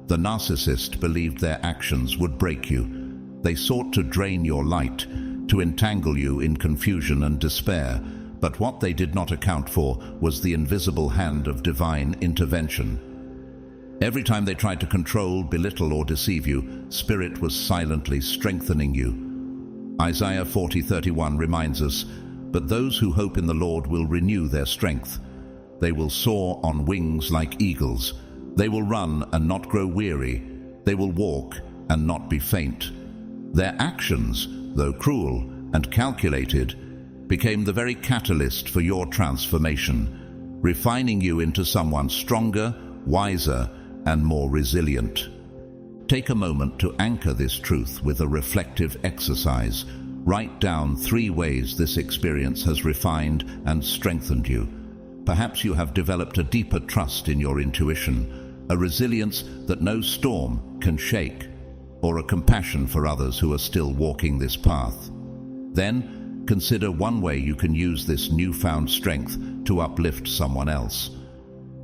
The narcissist believed their actions would break you. They sought to drain your light, to entangle you in confusion and despair, but what they did not account for was the invisible hand of divine intervention. Every time they tried to control, belittle, or deceive you, Spirit was silently strengthening you. Isaiah 40:31 reminds us, "But those who hope in the Lord will renew their strength. They will soar on wings like eagles. They will run and not grow weary. They will walk and not be faint." Their actions, though cruel and calculated, became the very catalyst for your transformation, refining you into someone stronger, wiser, and more resilient. Take a moment to anchor this truth with a reflective exercise. Write down 3 ways this experience has refined and strengthened you. Perhaps you have developed a deeper trust in your intuition, a resilience that no storm can shake, or a compassion for others who are still walking this path. Then, consider one way you can use this newfound strength to uplift someone else.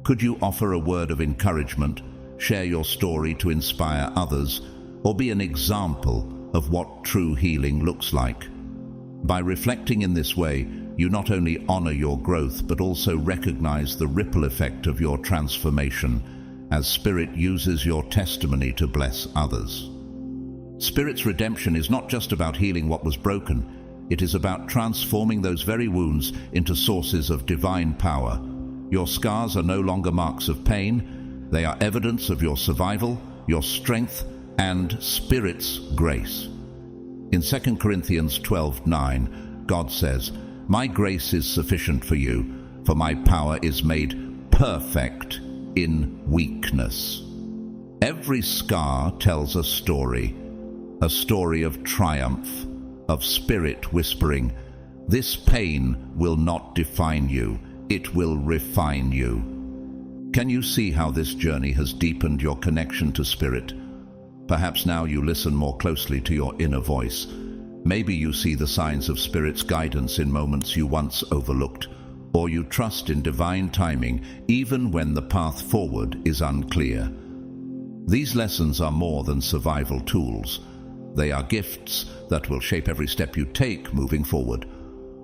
Could you offer a word of encouragement, share your story to inspire others, or be an example of what true healing looks like? By reflecting in this way, you not only honor your growth but also recognize the ripple effect of your transformation as Spirit uses your testimony to bless others. Spirit's redemption is not just about healing what was broken. It is about transforming those very wounds into sources of divine power. Your scars are no longer marks of pain. They are evidence of your survival, your strength, and Spirit's grace. In 2 Corinthians 12:9, God says, "My grace is sufficient for you, for my power is made perfect in weakness." Every scar tells a story of triumph, of Spirit whispering, "This pain will not define you, it will refine you." Can you see how this journey has deepened your connection to Spirit? Perhaps now you listen more closely to your inner voice. Maybe you see the signs of Spirit's guidance in moments you once overlooked, or you trust in divine timing even when the path forward is unclear. These lessons are more than survival tools. They are gifts that will shape every step you take moving forward.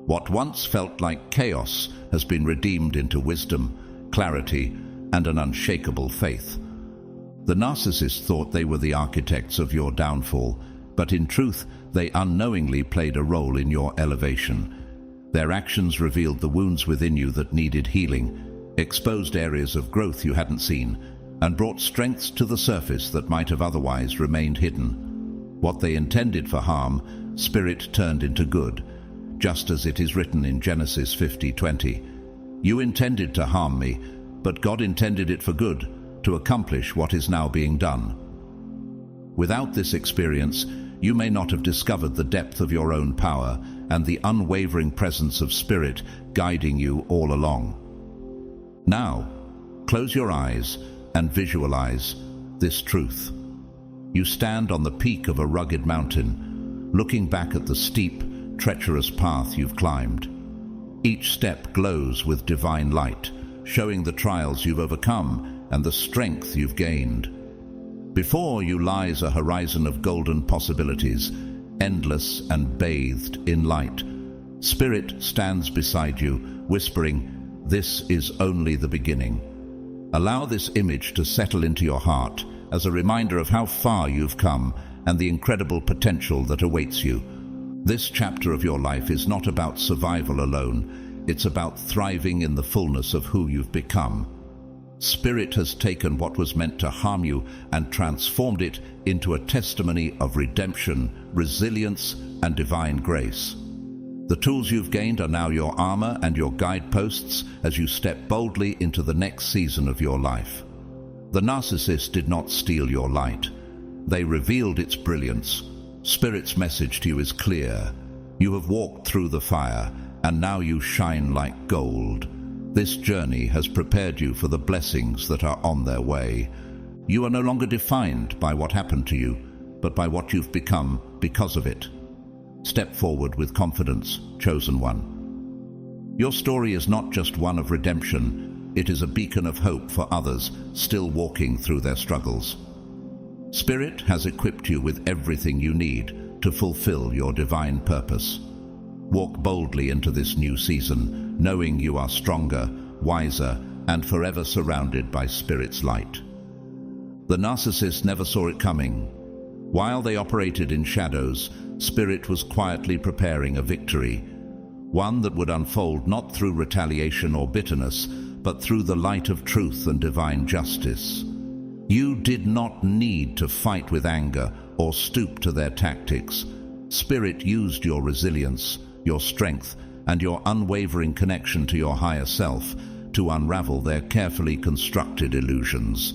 What once felt like chaos has been redeemed into wisdom, clarity, and an unshakable faith. The narcissist thought they were the architects of your downfall, but in truth, they unknowingly played a role in your elevation. Their actions revealed the wounds within you that needed healing, exposed areas of growth you hadn't seen, and brought strengths to the surface that might have otherwise remained hidden. What they intended for harm, Spirit turned into good, just as it is written in Genesis 50:20. "You intended to harm me, but God intended it for good, to accomplish what is now being done." Without this experience, you may not have discovered the depth of your own power and the unwavering presence of Spirit guiding you all along. Now, close your eyes and visualize this truth. You stand on the peak of a rugged mountain, looking back at the steep, treacherous path you've climbed. Each step glows with divine light, showing the trials you've overcome and the strength you've gained. Before you lies a horizon of golden possibilities, endless and bathed in light. Spirit stands beside you, whispering, "This is only the beginning." Allow this image to settle into your heart as a reminder of how far you've come and the incredible potential that awaits you. This chapter of your life is not about survival alone. It's about thriving in the fullness of who you've become. Spirit has taken what was meant to harm you and transformed it into a testimony of redemption, resilience, and divine grace. The tools you've gained are now your armor and your guideposts as you step boldly into the next season of your life. The narcissist did not steal your light. They revealed its brilliance. Spirit's message to you is clear. You have walked through the fire, and now you shine like gold. This journey has prepared you for the blessings that are on their way. You are no longer defined by what happened to you, but by what you've become because of it. Step forward with confidence, chosen one. Your story is not just one of redemption, it is a beacon of hope for others still walking through their struggles. Spirit has equipped you with everything you need to fulfill your divine purpose. Walk boldly into this new season, knowing you are stronger, wiser, and forever surrounded by Spirit's light. The narcissist never saw it coming. While they operated in shadows, Spirit was quietly preparing a victory, one that would unfold not through retaliation or bitterness, but through the light of truth and divine justice. You did not need to fight with anger or stoop to their tactics. Spirit used your resilience, your strength, and your unwavering connection to your higher self to unravel their carefully constructed illusions.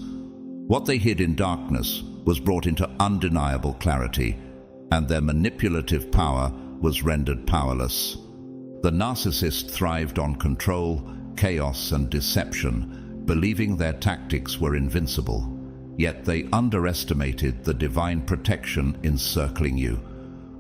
What they hid in darkness was brought into undeniable clarity, and their manipulative power was rendered powerless. The narcissist thrived on control, chaos, and deception, believing their tactics were invincible. Yet they underestimated the divine protection encircling you.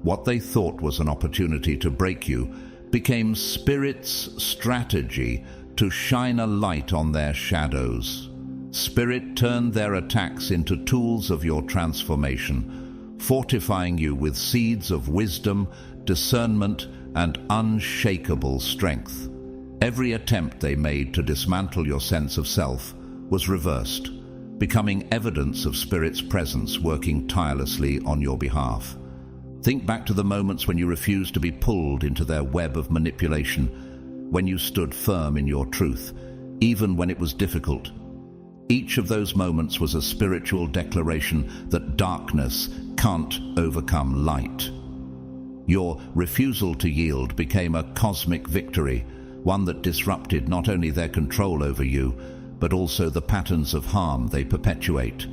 What they thought was an opportunity to break you became Spirit's strategy to shine a light on their shadows. Spirit turned their attacks into tools of your transformation, fortifying you with seeds of wisdom, discernment, and unshakable strength. Every attempt they made to dismantle your sense of self was reversed, becoming evidence of Spirit's presence working tirelessly on your behalf. Think back to the moments when you refused to be pulled into their web of manipulation, when you stood firm in your truth, even when it was difficult. Each of those moments was a spiritual declaration that darkness can't overcome light. Your refusal to yield became a cosmic victory, one that disrupted not only their control over you, but also the patterns of harm they perpetuate.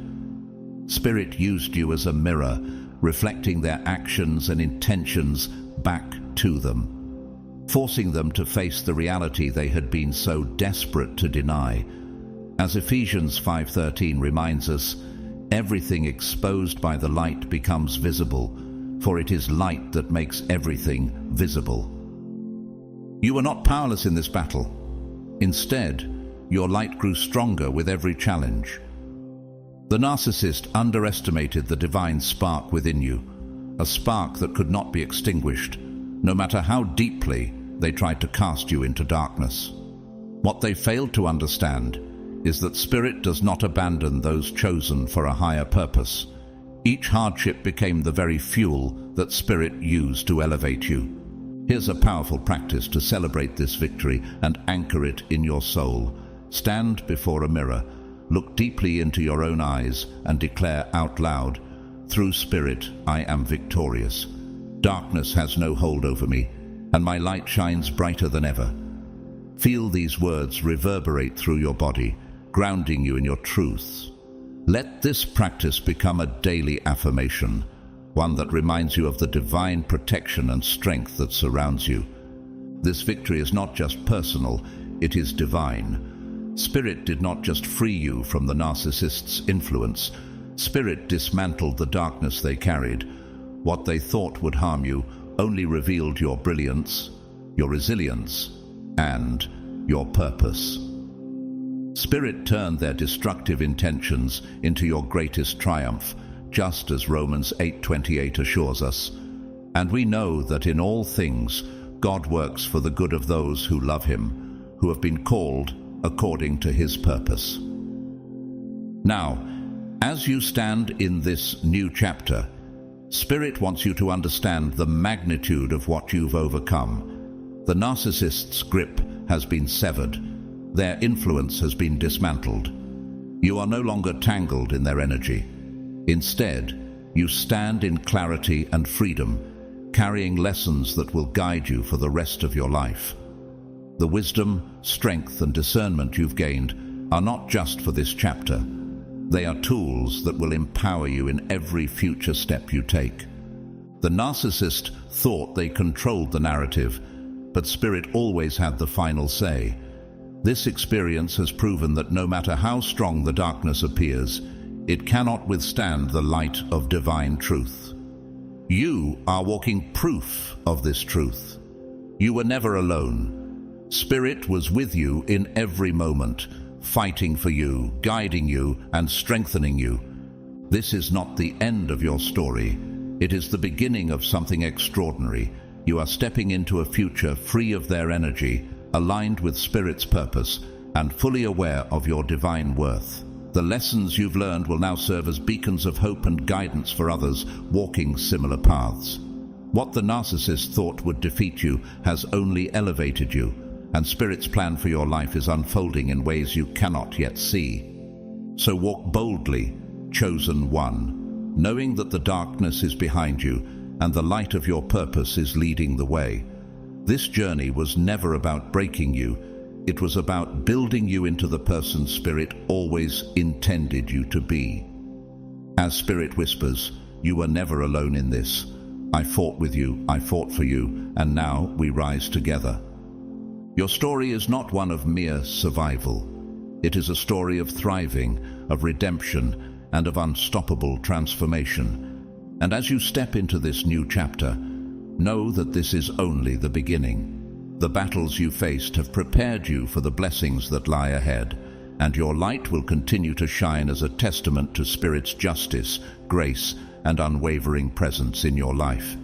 Spirit used you as a mirror, reflecting their actions and intentions back to them, forcing them to face the reality they had been so desperate to deny. As Ephesians 5:13 reminds us, everything exposed by the light becomes visible, for it is light that makes everything visible. You were not powerless in this battle. Instead, your light grew stronger with every challenge. The narcissist underestimated the divine spark within you, a spark that could not be extinguished, no matter how deeply they tried to cast you into darkness. What they failed to understand is that Spirit does not abandon those chosen for a higher purpose. Each hardship became the very fuel that Spirit used to elevate you. Here's a powerful practice to celebrate this victory and anchor it in your soul. Stand before a mirror, look deeply into your own eyes, and declare out loud, "Through Spirit, I am victorious. Darkness has no hold over me, and my light shines brighter than ever." Feel these words reverberate through your body, grounding you in your truths. Let this practice become a daily affirmation, one that reminds you of the divine protection and strength that surrounds you. This victory is not just personal, it is divine. Spirit did not just free you from the narcissist's influence. Spirit dismantled the darkness they carried, What they thought would harm you only revealed your brilliance, your resilience, and your purpose. Spirit turned their destructive intentions into your greatest triumph, just as Romans 8:28 assures us. And we know that in all things God works for the good of those who love him, who have been called according to his purpose. Now, as you stand in this new chapter, Spirit wants you to understand the magnitude of what you've overcome. The narcissist's grip has been severed. Their influence has been dismantled. You are no longer tangled in their energy. Instead, you stand in clarity and freedom, carrying lessons that will guide you for the rest of your life. The wisdom, strength, and discernment you've gained are not just for this chapter. They are tools that will empower you in every future step you take. The narcissist thought they controlled the narrative, but Spirit always had the final say. This experience has proven that no matter how strong the darkness appears, it cannot withstand the light of divine truth. You are walking proof of this truth. You were never alone. Spirit was with you in every moment, fighting for you, guiding you, and strengthening you. This is not the end of your story. It is the beginning of something extraordinary. You are stepping into a future free of their energy, aligned with Spirit's purpose, and fully aware of your divine worth. The lessons you've learned will now serve as beacons of hope and guidance for others walking similar paths. What the narcissist thought would defeat you has only elevated you, and Spirit's plan for your life is unfolding in ways you cannot yet see. So walk boldly, chosen one, knowing that the darkness is behind you and the light of your purpose is leading the way. This journey was never about breaking you. It was about building you into the person Spirit always intended you to be. As Spirit whispers, you were never alone in this. I fought with you, I fought for you, and now we rise together. Your story is not one of mere survival. It is a story of thriving, of redemption, and of unstoppable transformation. And as you step into this new chapter, know that this is only the beginning. The battles you faced have prepared you for the blessings that lie ahead, and your light will continue to shine as a testament to Spirit's justice, grace, and unwavering presence in your life.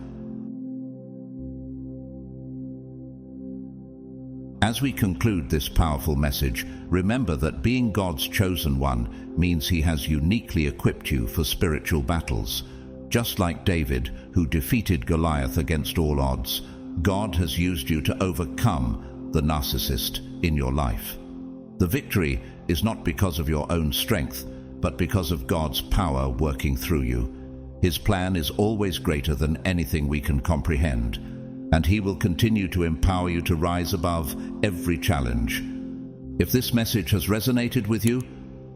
As we conclude this powerful message, remember that being God's chosen one means he has uniquely equipped you for spiritual battles. Just like David, who defeated Goliath against all odds, God has used you to overcome the narcissist in your life. The victory is not because of your own strength, but because of God's power working through you. His plan is always greater than anything we can comprehend, and he will continue to empower you to rise above every challenge. If this message has resonated with you,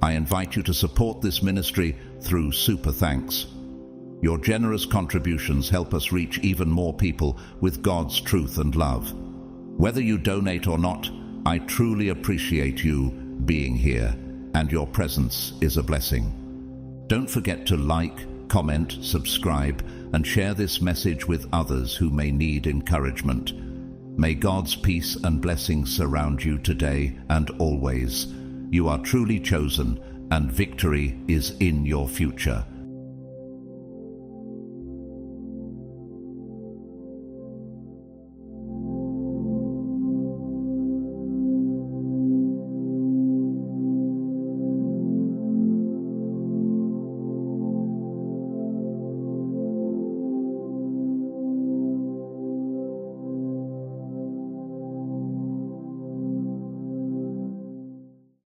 I invite you to support this ministry through Super Thanks. Your generous contributions help us reach even more people with God's truth and love. Whether you donate or not, I truly appreciate you being here, and your presence is a blessing. Don't forget to like, comment, subscribe, and share this message with others who may need encouragement. May God's peace and blessings surround you today and always. You are truly chosen, and victory is in your future.